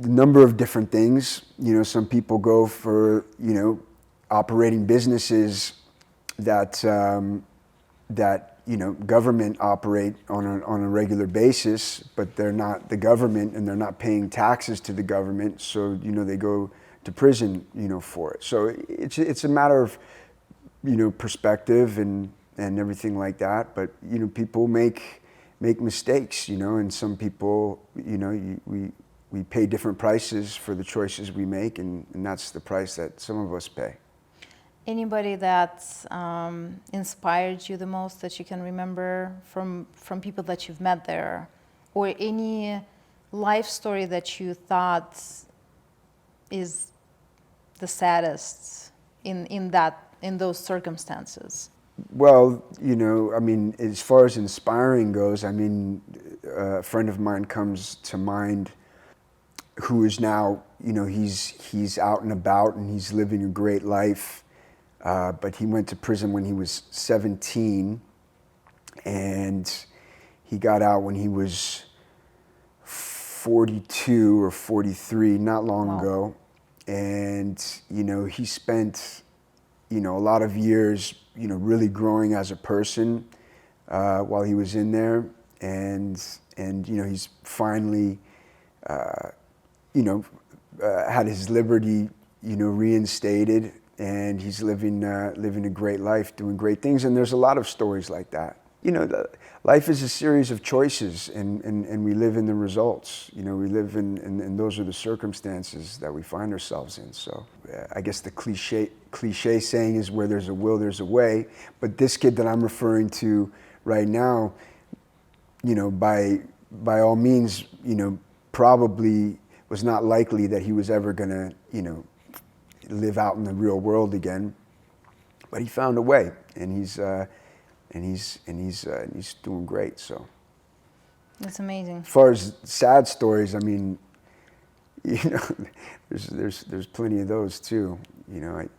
a number of different things. You know, some people go for, you know, operating businesses that you know, government operate on a regular basis, but they're not the government and they're not paying taxes to the government, so you know they go to prison, you know, for it. So it's a matter of, you know, perspective and everything like that. But you know, people make mistakes, you know, and some people, you know, we pay different prices for the choices we make, and that's the price that some of us pay. Anybody that inspired you the most that you can remember from people that you've met there, or any life story that you thought is the saddest in those circumstances? Well, you know, I mean, as far as inspiring goes, I mean, a friend of mine comes to mind who is now, you know, he's out and about and he's living a great life. But he went to prison when he was 17, and he got out when he was 42 or 43, not long ago. And, you know, he spent, you know, a lot of years, you know, really growing as a person while he was in there. And you know, he's finally, you know, had his liberty, you know, reinstated. And he's living a great life, doing great things. And there's a lot of stories like that. You know, life is a series of choices, and we live in the results. You know, we live and those are the circumstances that we find ourselves in. So I guess the cliche saying is, where there's a will, there's a way. But this kid that I'm referring to right now, you know, by all means, you know, probably was not likely that he was ever gonna, you know, live out in the real world again, but he found a way, and he's doing great. So That's amazing. as far as sad stories, I mean, you know, there's plenty of those too. You know,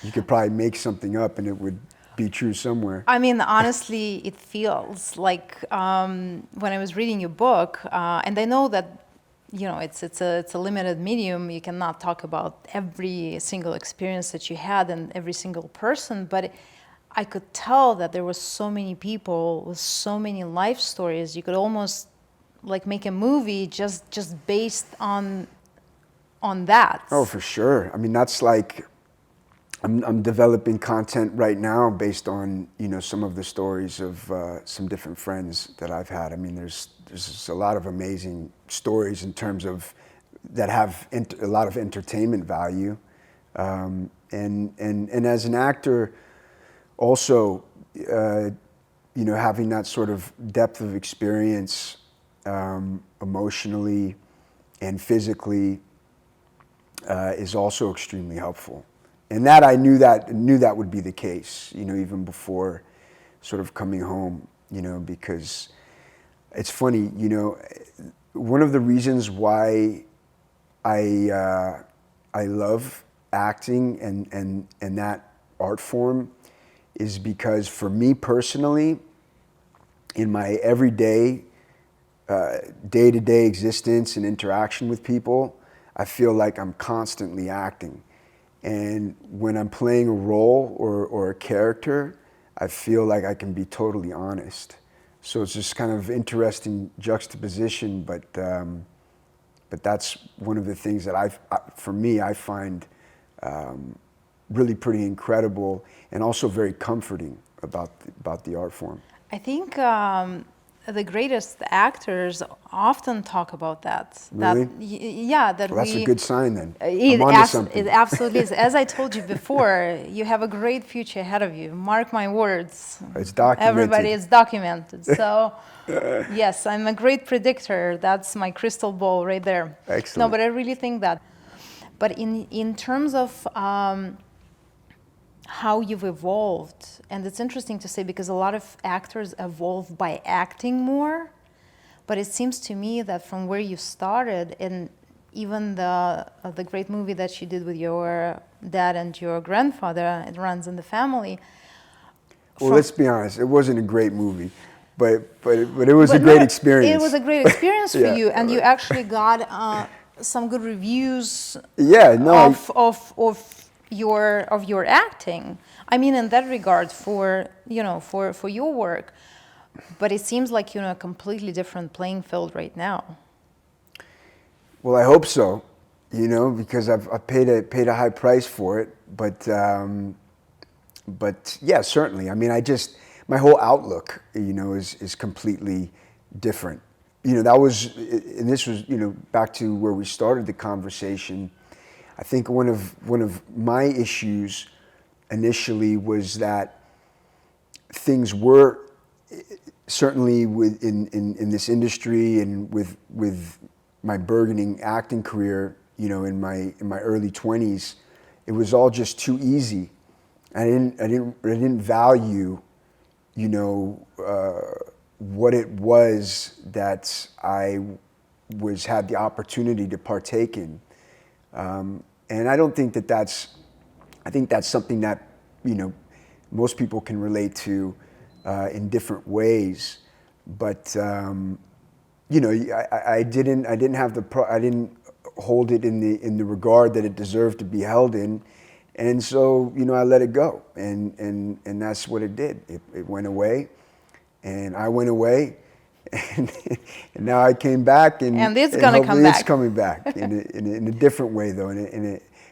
You could probably make something up and it would be true somewhere. I mean, honestly, it feels like when I was reading your book, and I know that, it's a limited medium. You cannot talk about every single experience that you had and every single person, but I could tell that there were so many people with so many life stories. You could almost like make a movie just based on that. Oh, for sure. I mean, that's like, I'm developing content right now based on, some of the stories of some different friends that I've had. I mean, there's just a lot of amazing stories in terms of that have a lot of entertainment value. And as an actor, also, having that sort of depth of experience emotionally and physically is also extremely helpful. And that I knew that would be the case, even before sort of coming home, because it's funny, one of the reasons why I love acting and that art form is because for me personally, in my everyday, day-to-day existence and interaction with people, I feel like I'm constantly acting. And when I'm playing a role or a character, I feel like I can be totally honest. So it's just kind of interesting juxtaposition, but that's one of the things that for me, I find really pretty incredible and also very comforting about the art form. I think the greatest actors often talk about that. Really? That Well, that's a good sign then. It, I'm onto something. it absolutely is. As I told you before, you have a great future ahead of you. Mark my words. It's documented. Everybody is documented. So, yes, I'm a great predictor. That's my crystal ball right there. Excellent. No, but I really think that. But in terms of how you've evolved, and it's interesting to say because a lot of actors evolve by acting more, but it seems to me that from where you started, and even the great movie that you did with your dad and your grandfather, It Runs in the Family. Well, let's be honest, it wasn't a great movie, but it was a great experience. It was a great experience for Yeah, you, and you right. actually got some good reviews. Yeah, no. Of your acting. I mean, in that regard, for your work, but it seems like you're in a completely different playing field right now. Well, I hope so, because I've paid a high price for it, but yeah, certainly. I mean, my whole outlook, is completely different. And this was, back to where we started the conversation. I think one of my issues initially was that things were certainly in this industry and with my burgeoning acting career, in my early 20s, it was all just too easy. I didn't value, what it was that I had the opportunity to partake in. And I don't think I think that's something that, most people can relate to in different ways. But, I didn't hold it in the regard that it deserved to be held in. And so, I let it go. And that's what it did. It went away and I went away. And now I came back, and it's gonna come back. It's coming back in a different way, though,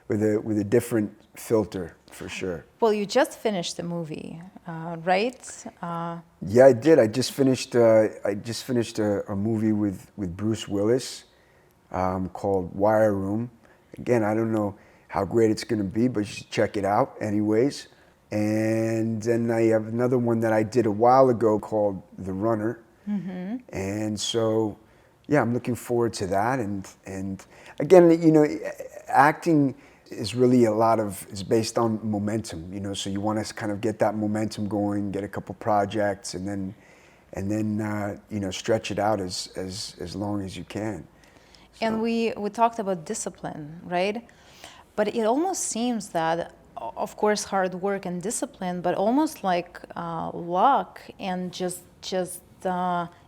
with a different filter, for sure. Well, you just finished the movie, right? Yeah, I did. I just finished a movie with Bruce Willis called Wire Room. Again, I don't know how great it's going to be, but you should check it out, anyways. And then I have another one that I did a while ago called The Runner. Mm-hmm. And so, yeah, I'm looking forward to that. And again, acting is really it's based on momentum, so you want to kind of get that momentum going, get a couple projects, and then stretch it out as long as you can. So. And we talked about discipline, right? But it almost seems that of course, hard work and discipline, but almost like luck and just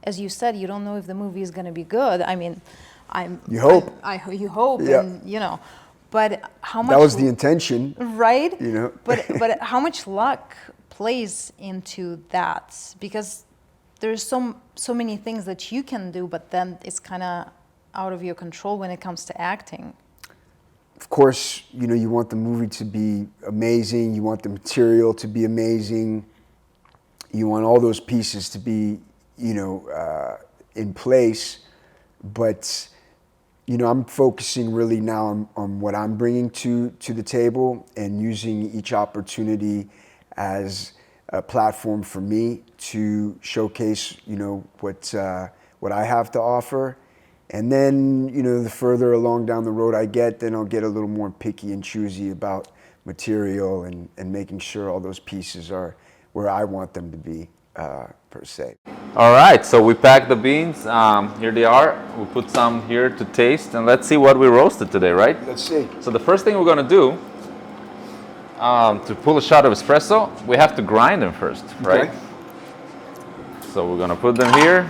as you said, you don't know if the movie is going to be good. I mean, You hope. You hope, Yeah. and you know, but how much That was the intention. right? You know. But how much luck plays into that? Because there's so many things that you can do, but then it's kind of out of your control when it comes to acting. Of course, you know, you want the movie to be amazing. You want the material to be amazing. You want all those pieces to be, you know, in place. But, you know, I'm focusing really now on what I'm bringing to the table and using each opportunity as a platform for me to showcase, you know, what I have to offer. And then, you know, the further along down the road I get, then I'll get a little more picky and choosy about material and making sure all those pieces are where I want them to be, per se. All right, so we packed the beans. Here they are. We put some here to taste, and let's see what we roasted today, right? Let's see. So the first thing we're gonna do, to pull a shot of espresso, we have to grind them first, right? Okay. So we're gonna put them here.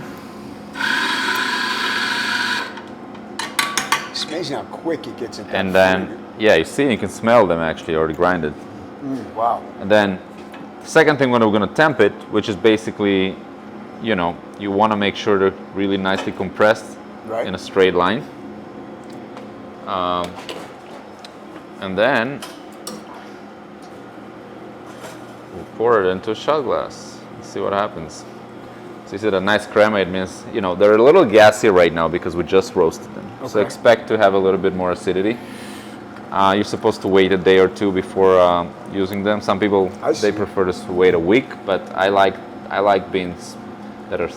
It's amazing how quick it gets at that. And then, yeah, you see, you can smell them actually already grinded. Wow. And then, second thing, when we're gonna temp it, which is basically, you know, you wanna make sure they're really nicely compressed Right. in a straight line. And then, we'll pour it into a shot glass. Let's see what happens. So you see that nice crema, it means, you know, they're a little gassy right now because we just roasted them. So Okay. expect to have a little bit more acidity. You're supposed to wait a day or two before using them. Some people, I see. they prefer to wait a week, but I like beans that are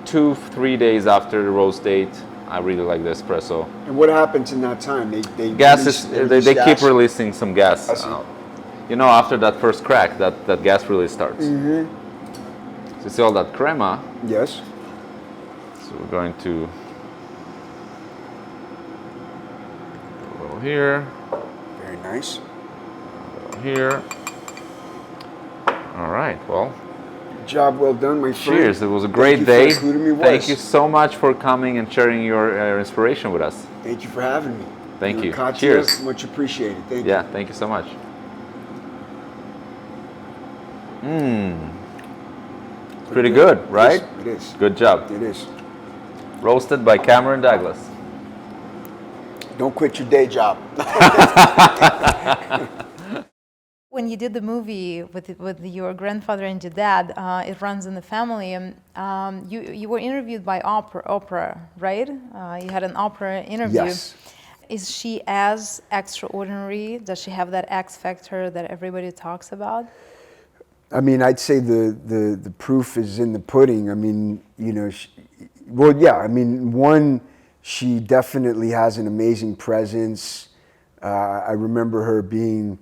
2-3 days after the roast date. I really like the espresso. And what happens in that time? They Gases, release they keep gas? releasing some gas I see. out. You know, after that first crack, that gas really starts. Mm-hmm. So you see all that crema. Yes. So we're going to a little here, Very nice. a little here. All right, well, Job well done, my friend. cheers. It was a great Thank day. you for including me, Thank Wes. you so much for coming and sharing your inspiration with us. Thank you for having me. Thank you. Katya, Cheers. Much appreciated. Thank Yeah, you. thank you so much. Mmm. Pretty good, right? It is. Good job. It is. Roasted by Cameron Douglas. Don't quit your day job. When you did the movie with your grandfather and your dad, it runs in the family. You were interviewed by Oprah, right? You had an Oprah interview. Yes. Is she as extraordinary? Does she have that X factor that everybody talks about? I mean, I'd say the proof is in the pudding. I mean, you know, well, yeah. I mean, one, she definitely has an amazing presence. I remember her being,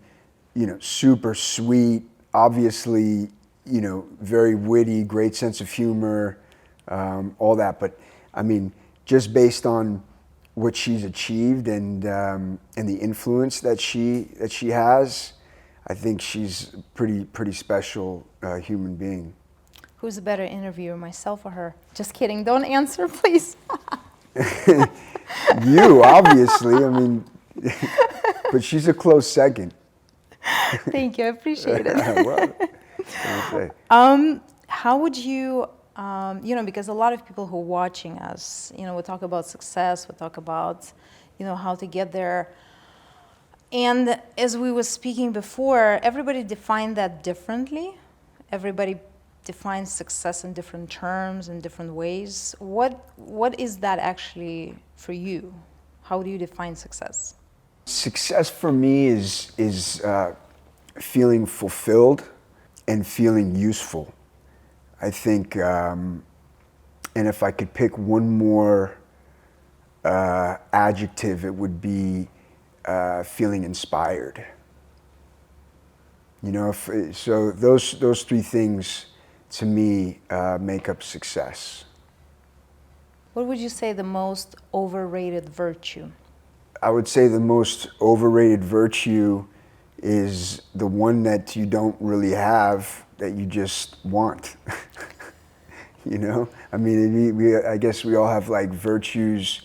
you know, super sweet, obviously, you know, very witty, great sense of humor, all that. But I mean, just based on what she's achieved and the influence that she has, I think she's a pretty special human being. Who's a better interviewer, myself or her? Just kidding. Don't answer, please. You, obviously. I mean, but she's a close second. Thank you. I appreciate it. Well, what can I say? How would you, you know, because a lot of people who are watching us, you know, we talk about success, we talk about, you know, how to get there. And as we were speaking before, everybody defined that differently. Everybody defines success in different terms, in different ways. What is that actually for you? How do you define success? Success for me is feeling fulfilled and feeling useful. I think, and if I could pick one more adjective, it would be feeling inspired. You know, so those three things to me make up success. What would you say the most overrated virtue? I would say the most overrated virtue is the one that you don't really have that you just want. You know, I mean, I guess we all have like virtues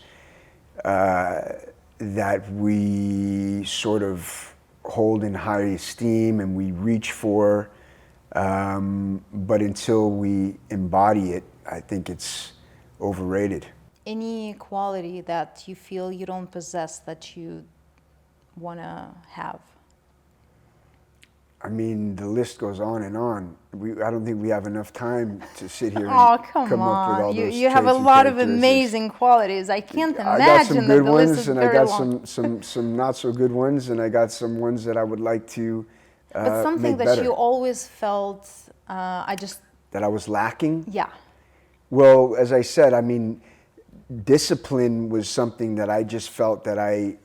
that we sort of hold in high esteem and we reach for, but until we embody it, I think it's overrated. Any quality that you feel you don't possess that you want to have? I mean, the list goes on and on. I don't think we have enough time to sit here Oh, and come up with all on. those You have a traits and lot of characteristics. amazing qualities. I can't I got some imagine good that the list ones, is and I very got long. some not so good ones, and I got some ones that I would like to But something make that better. you always felt, That I was lacking. yeah. Well, as I said, I mean, discipline was something that I just felt that I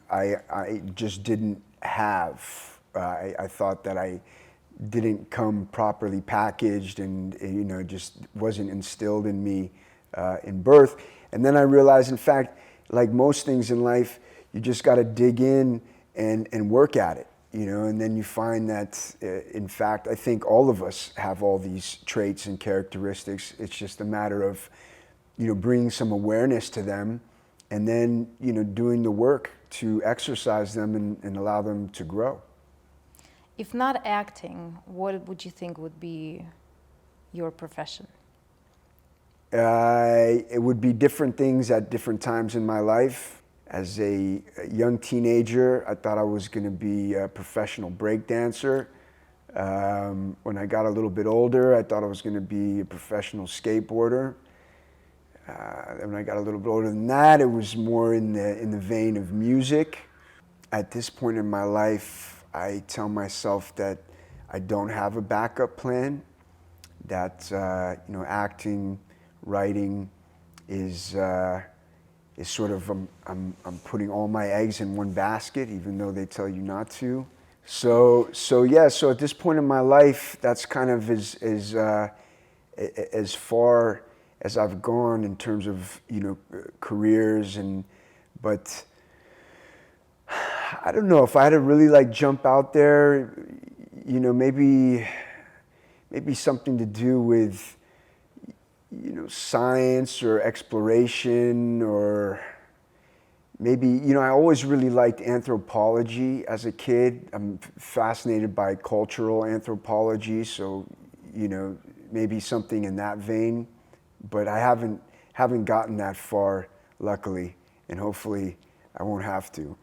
just didn't have. I thought that I didn't come properly packaged, and you know, just wasn't instilled in me in birth. And then I realized, in fact, like most things in life, you just got to dig in and work at it, you know. And then you find that, in fact, I think all of us have all these traits and characteristics. It's just a matter of, you know, bringing some awareness to them, and then, you know, doing the work to exercise them and allow them to grow. If not acting, what would you think would be your profession? It would be different things at different times in my life. As a young teenager, I thought I was going to be a professional breakdancer. When I got a little bit older, I thought I was going to be a professional skateboarder. When I got a little bit older than that, it was more in the vein of music. At this point in my life, I tell myself that I don't have a backup plan, that you know, acting, writing is sort of, I'm putting all my eggs in one basket, even though they tell you not to. So at this point in my life, that's kind of as far as I've gone in terms of, you know, careers, but I don't know if I had to really like jump out there, you know, maybe something to do with, you know, science or exploration, or maybe, you know, I always really liked anthropology as a kid. I'm fascinated by cultural anthropology, so, you know, maybe something in that vein, but I haven't gotten that far, luckily, and hopefully I won't have to.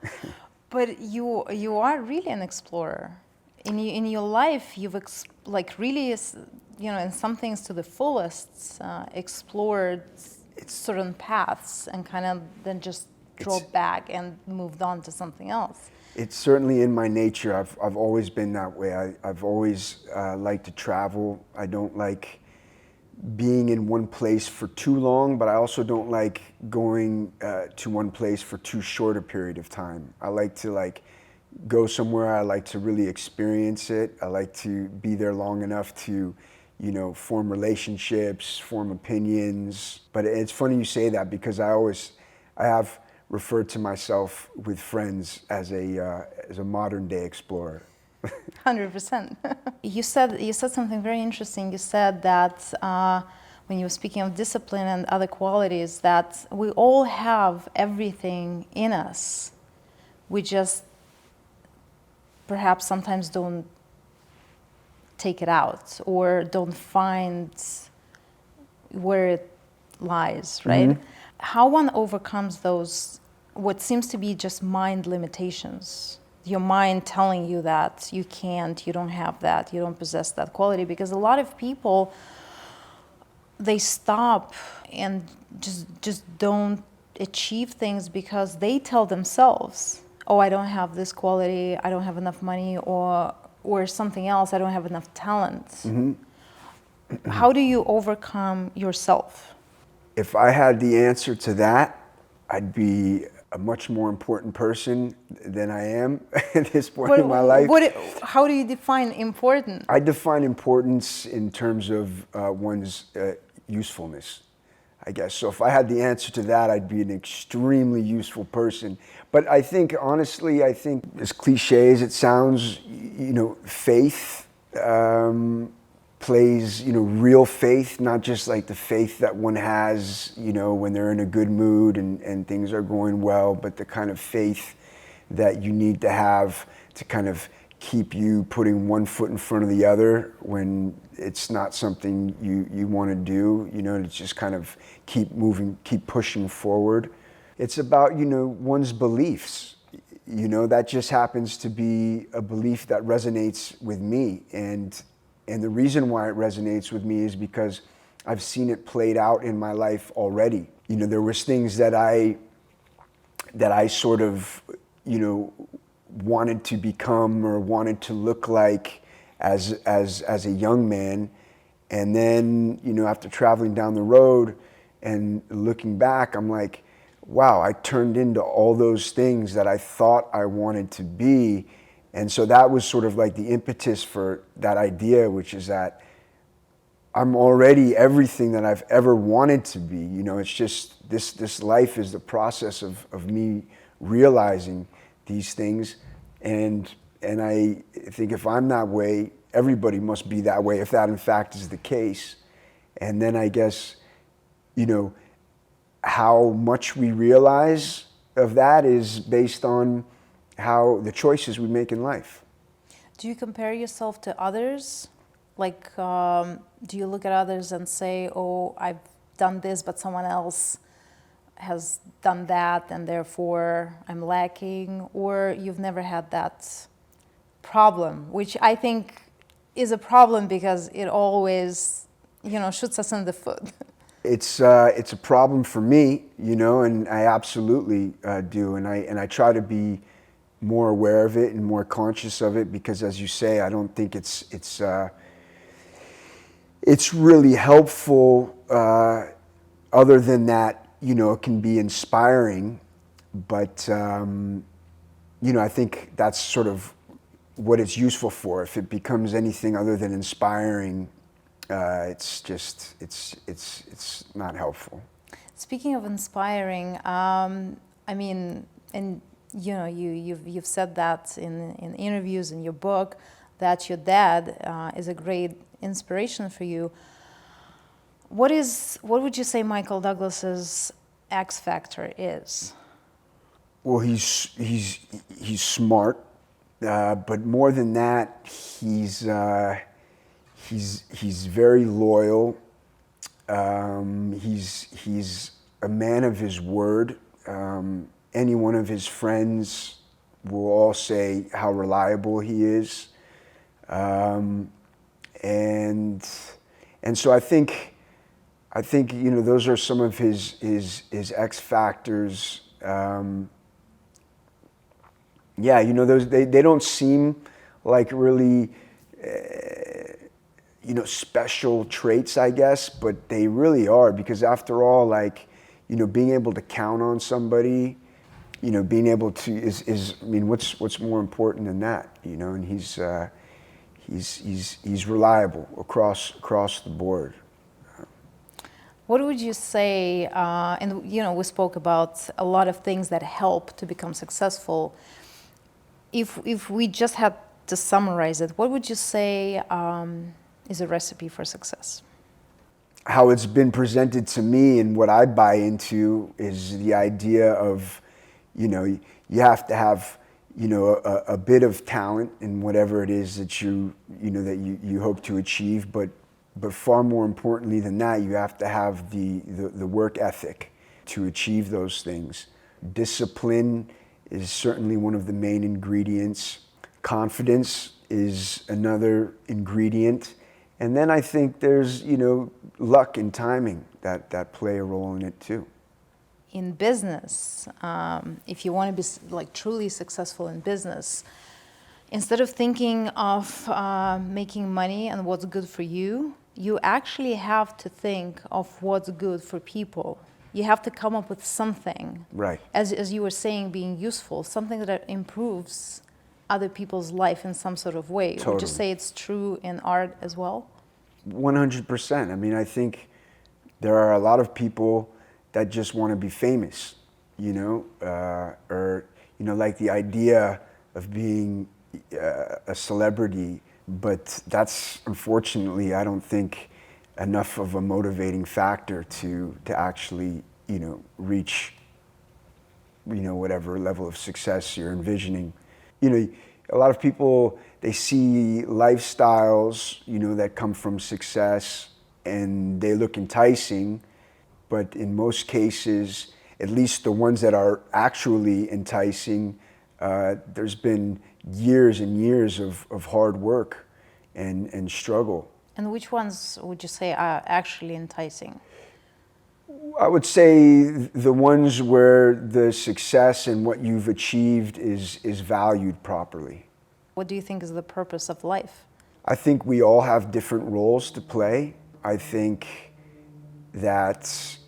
But you are really an explorer. In your life, you've really, you know, in some things to the fullest, explored certain paths and kind of then just draw back and moved on to something else. It's certainly in my nature. I've always been that way. I've always liked to travel. I don't like being in one place for too long, but I also don't like going to one place for too short a period of time. I like to like go somewhere. I like to really experience it. I like to be there long enough to, you know, form relationships, form opinions. But it's funny you say that, because I have referred to myself with friends as a modern day explorer. 100%. You said something very interesting. You said that when you were speaking of discipline and other qualities, that we all have everything in us. We just perhaps sometimes don't take it out or don't find where it lies, right? Mm-hmm. How one overcomes those, what seems to be just mind limitations, your mind telling you that you can't, you don't have that, you don't possess that quality, because a lot of people, they stop and just don't achieve things because they tell themselves, oh, I don't have this quality, I don't have enough money, or something else, I don't have enough talent. Mm-hmm. How do you overcome yourself? If I had the answer to that, I'd be a much more important person than I am at this point in my life. How do you define important? I define importance in terms of one's usefulness. I guess. So if I had the answer to that, I'd be an extremely useful person. But I think, honestly, I think as cliche as it sounds, faith plays, real faith, not just like the faith that one has, when they're in a good mood and things are going well, but the kind of faith that you need to have to kind of keep you putting one foot in front of the other when it's not something you want to do, to just kind of keep moving, keep pushing forward. It's about, one's beliefs. That just happens to be a belief that resonates with me. And the reason why it resonates with me is because I've seen it played out in my life already. There was things that I sort of, wanted to become or wanted to look like as a young man. And then, after traveling down the road and looking back, I'm like, wow, I turned into all those things that I thought I wanted to be. And so that was sort of like the impetus for that idea, which is that I'm already everything that I've ever wanted to be. It's just this life is the process of me realizing these things. And I think if I'm that way, everybody must be that way, if that in fact is the case. And then I guess, how much we realize of that is based on how the choices we make in life. Do you compare yourself to others? Like, do you look at others and say, oh, I've done this, but someone else has done that, and therefore I'm lacking? Or you've never had that problem, which I think is a problem because it always, shoots us in the foot. It's a problem for me, and I absolutely do, and I try to be more aware of it and more conscious of it, because, as you say, I don't think it's really helpful. Other than that, it can be inspiring, but I think that's sort of what it's useful for. If it becomes anything other than inspiring, it's not helpful. Speaking of inspiring, you've said that in interviews, in your book, that your dad is a great inspiration for you. What would you say Michael Douglas's X factor is? Well, he's smart, but more than that, he's very loyal. He's a man of his word. Any one of his friends will all say how reliable he is, and so I think those are some of his X factors. Those they don't seem like really special traits, I guess, but they really are, because after all, being able to count on somebody, being able to what's more important than that, and he's reliable across the board. What would you say, and we spoke about a lot of things that help to become successful. If we just had to summarize it, what would you say is a recipe for success? How it's been presented to me and what I buy into is the idea of, you have to have, a bit of talent in whatever it is that you hope to achieve, but far more importantly than that, you have to have the work ethic to achieve those things. Discipline is certainly one of the main ingredients. Confidence is another ingredient. And then I think there's, luck and timing that play a role in it too. In business, if you want to be truly successful in business, instead of thinking of making money and what's good for you, you actually have to think of what's good for people. You have to come up with something, right? As you were saying, being useful, something that improves other people's life in some sort of way. Totally. Would you say it's true in art as well? 100%. I think There are a lot of people that just want to be famous, or, like the idea of being a celebrity, but that's unfortunately, I don't think, enough of a motivating factor to actually, reach, whatever level of success you're envisioning. A lot of people, they see lifestyles, that come from success and they look enticing, but in most cases, at least the ones that are actually enticing, there's been years and years of hard work and struggle. And which ones would you say are actually enticing? I would say the ones where the success and what you've achieved is valued properly. What do you think is the purpose of life? I think we all have different roles to play. I think that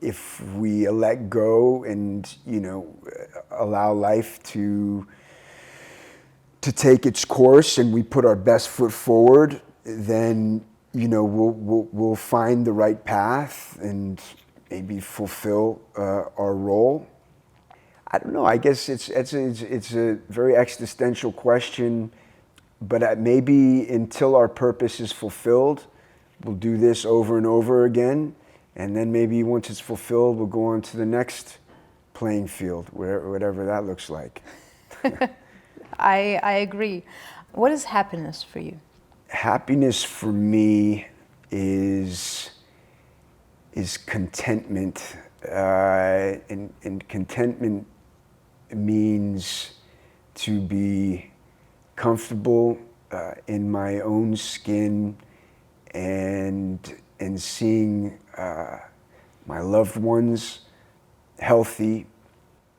if we let go and, allow life to take its course and we put our best foot forward, then, we'll find the right path and maybe fulfill our role. I don't know. I guess it's a very existential question, but maybe until our purpose is fulfilled, we'll do this over and over again, and then maybe once it's fulfilled, we'll go on to the next playing field, whatever that looks like. I agree. What is happiness for you? Happiness for me is contentment, and contentment means to be comfortable in my own skin and seeing my loved ones healthy,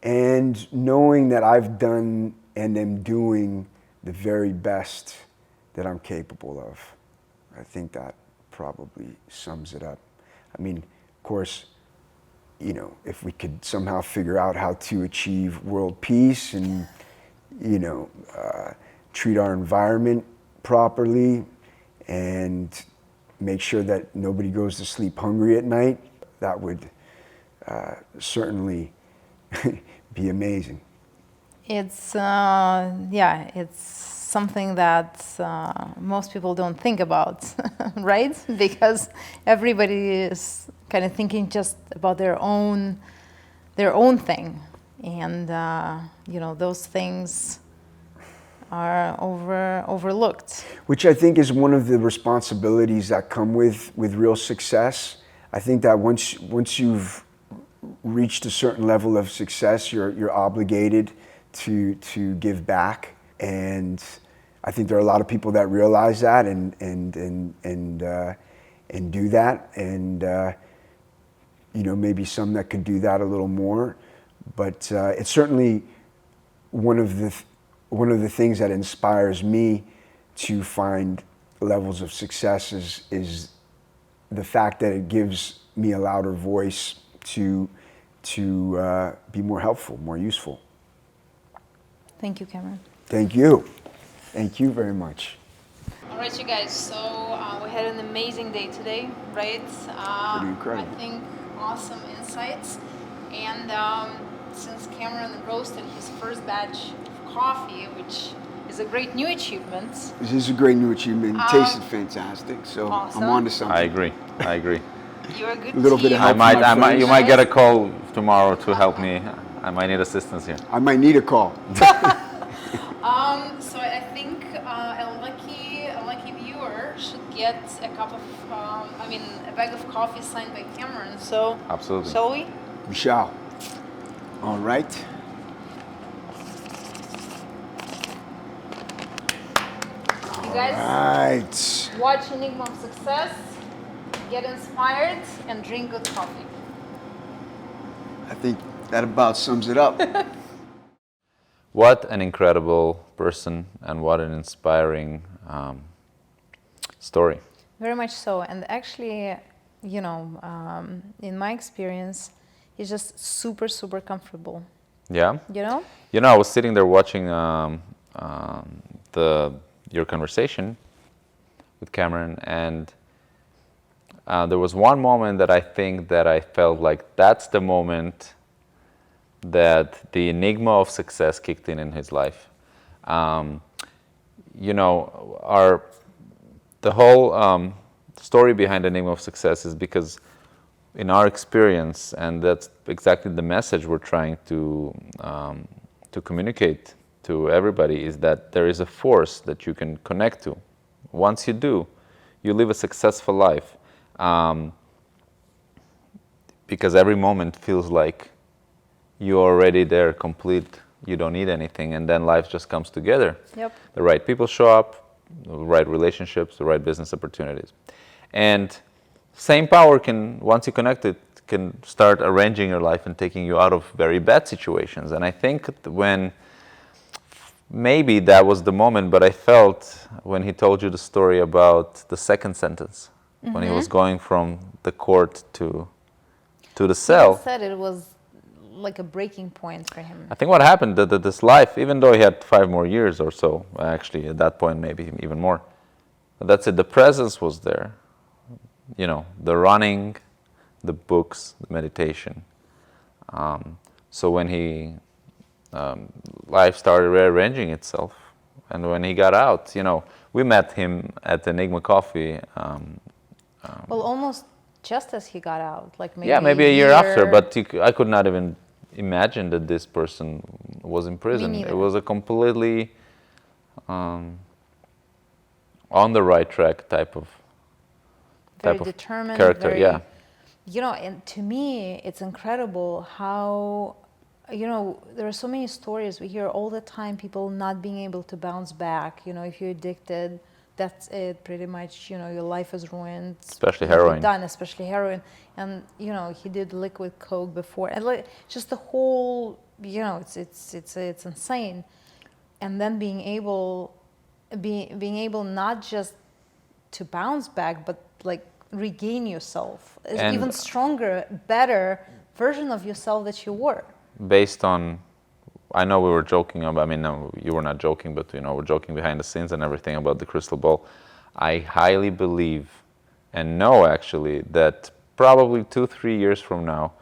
and knowing that I've done and am doing the very best that I'm capable of. I think that probably sums it up. I mean, of course, if we could somehow figure out how to achieve world peace and, treat our environment properly and make sure that nobody goes to sleep hungry at night, that would certainly be amazing. It's it's something that most people don't think about, right? Because everybody is kind of thinking just about their own thing, and those things are overlooked. Which I think is one of the responsibilities that come with real success. I think that once you've reached a certain level of success, you're obligated to give back, and I think there are a lot of people that realize that and do that, and maybe some that could do that a little more, but it's certainly one of the things that inspires me to find levels of success is the fact that it gives me a louder voice to be more helpful, more useful. Thank you, Cameron. Thank you. Thank you very much. All right, you guys. So we had an amazing day today, right? Pretty incredible. I think awesome insights. And since Cameron roasted his first batch of coffee, which is a great new achievement. This is a great new achievement. It tasted fantastic, so awesome. I'm on to something. I agree. You're a good A little team. bit of help. You might get a call tomorrow to help me. I might need assistance here. I might need a call. So I think a lucky viewer should get a cup of, a bag of coffee signed by Cameron. So Absolutely. Shall we? We shall. All right. You guys Right. watch Enigma of Success, get inspired, and drink good coffee. I think that about sums it up. What an incredible person and what an inspiring story. Very much so. And actually, in my experience, he's just super, super comfortable. Yeah? You know? I was sitting there watching your conversation with Cameron, and there was one moment that I think that I felt like that's the moment that the enigma of success kicked in his life. You know, the whole story behind the Enigma of Success is because in our experience, and that's exactly the message we're trying to communicate to everybody, is that there is a force that you can connect to. Once you do, you live a successful life, because every moment feels like you're already there, complete. You don't need anything, and then life just comes together. Yep. The right people show up, the right relationships, the right business opportunities. And same power can, once you connect it, can start arranging your life and taking you out of very bad situations. And I think when, maybe that was the moment, but I felt when he told you the story about the second sentence, when he was going from the court to the cell. He said it was like a breaking point for him. I think what happened, that this life, even though he had 5 more years or so, actually at that point maybe even more, but that's it, the presence was there. You know, the running, the books, the meditation. So when he, life started rearranging itself, and when he got out, you know, we met him at Enigma Coffee. Well, almost just as he got out, like maybe Maybe a year after, but I could not even imagine that this person was in prison. Me neither. It was a completely on the right track type of very determined, character. very, Yeah, you know, and to me, it's incredible how, you know, there are so many stories we hear all the time, people not being able to bounce back. You know, if you're addicted, that's it, pretty much, you know, your life is ruined. Especially You're heroin. done, especially heroin. And, you know, he did liquid coke before. And like, just the whole, you know, it's insane. And then being able not just to bounce back, but like regain yourself, And even stronger, better version of yourself that you were. based on, I know we were joking about, I mean, no, you were not joking, but you know, we're joking behind the scenes and everything about the crystal ball. I highly believe and know actually that probably 2-3 years from now,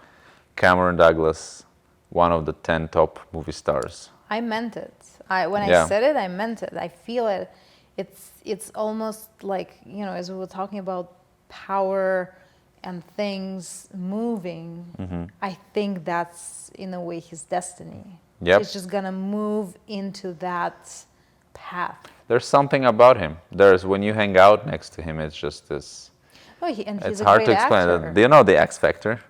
Cameron Douglas, one of the 10 top movie stars. I meant it. When I said it, I meant it. I feel it. It's almost like, you know, as we were talking about power and things moving, I think that's in a way his destiny. Yep. He's just gonna move into that path. There's something about him. When you hang out next to him, it's just this. Oh, and he's It's a hard great to explain. actor. Do you know the X Factor?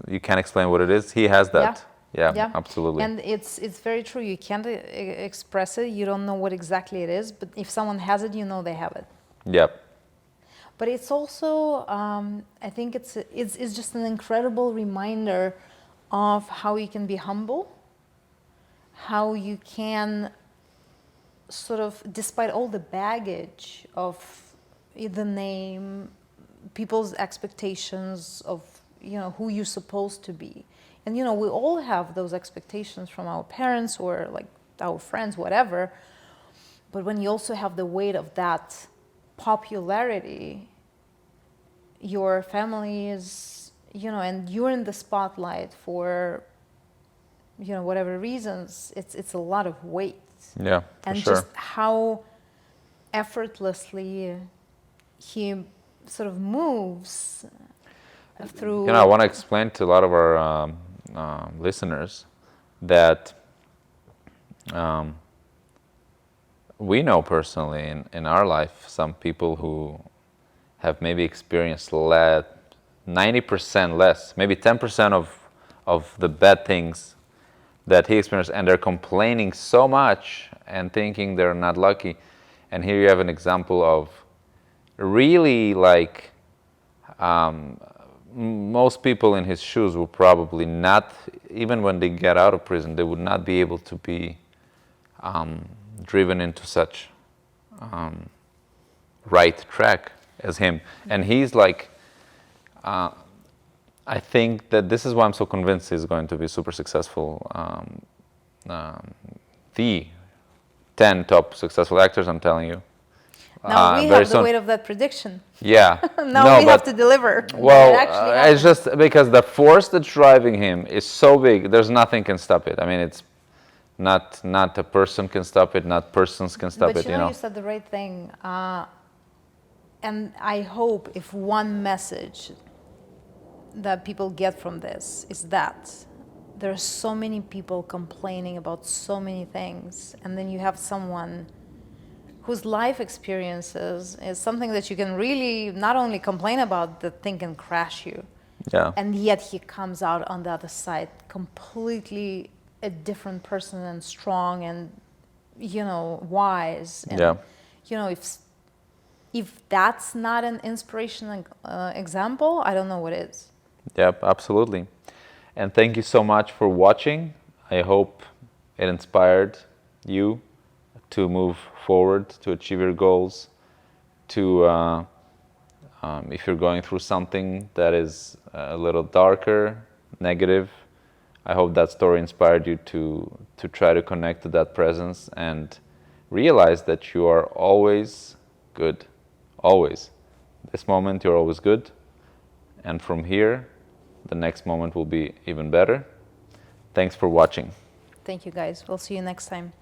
You can't explain what it is. He has that. Yeah, absolutely. And it's very true. You can't express it. You don't know what exactly it is. But if someone has it, you know they have it. Yep. But it's also, I think it's just an incredible reminder of how you can be humble, how you can sort of, despite all the baggage of the name, people's expectations of, you know, who you're supposed to be. And, you know, we all have those expectations from our parents or like our friends, whatever. But when you also have the weight of that popularity, your family is, you know, and you're in the spotlight for, you know, whatever reasons, it's a lot of weight. Yeah, for and sure. just how effortlessly he sort of moves through. You know, I want to explain to a lot of our listeners that we know personally in our life some people who have maybe experienced 90% less, maybe 10% of the bad things that he experienced, and they're complaining so much and thinking they're not lucky. And here you have an example of really like most people in his shoes will probably not, even when they get out of prison, they would not be able to be driven into such right track as him. And he's like, I think that this is why I'm so convinced he's going to be super successful. The 10 top successful actors, I'm telling you. Now we very have the soon. weight of that prediction. Yeah. Now No, we have but- to deliver. Well, It actually it's happens. just because the force that's driving him is so big. There's nothing can stop it. I mean, it's not a person can stop it. Not persons can stop But it. you know, you said the right thing. And I hope if one message that people get from this is that there are so many people complaining about so many things, and then you have someone whose life experiences is something that you can really not only complain about, the thing can crash you. Yeah. And yet he comes out on the other side completely a different person and strong and, you know, wise. And, Yeah. you know, if that's not an inspirational example, I don't know what is. Yep, absolutely. And thank you so much for watching. I hope it inspired you to move forward, to achieve your goals, to if you're going through something that is a little darker, negative, I hope that story inspired you to try to connect to that presence and realize that you are always good. Always. This moment you're always good. And from here, the next moment will be even better. Thanks for watching. Thank you, guys. We'll see you next time.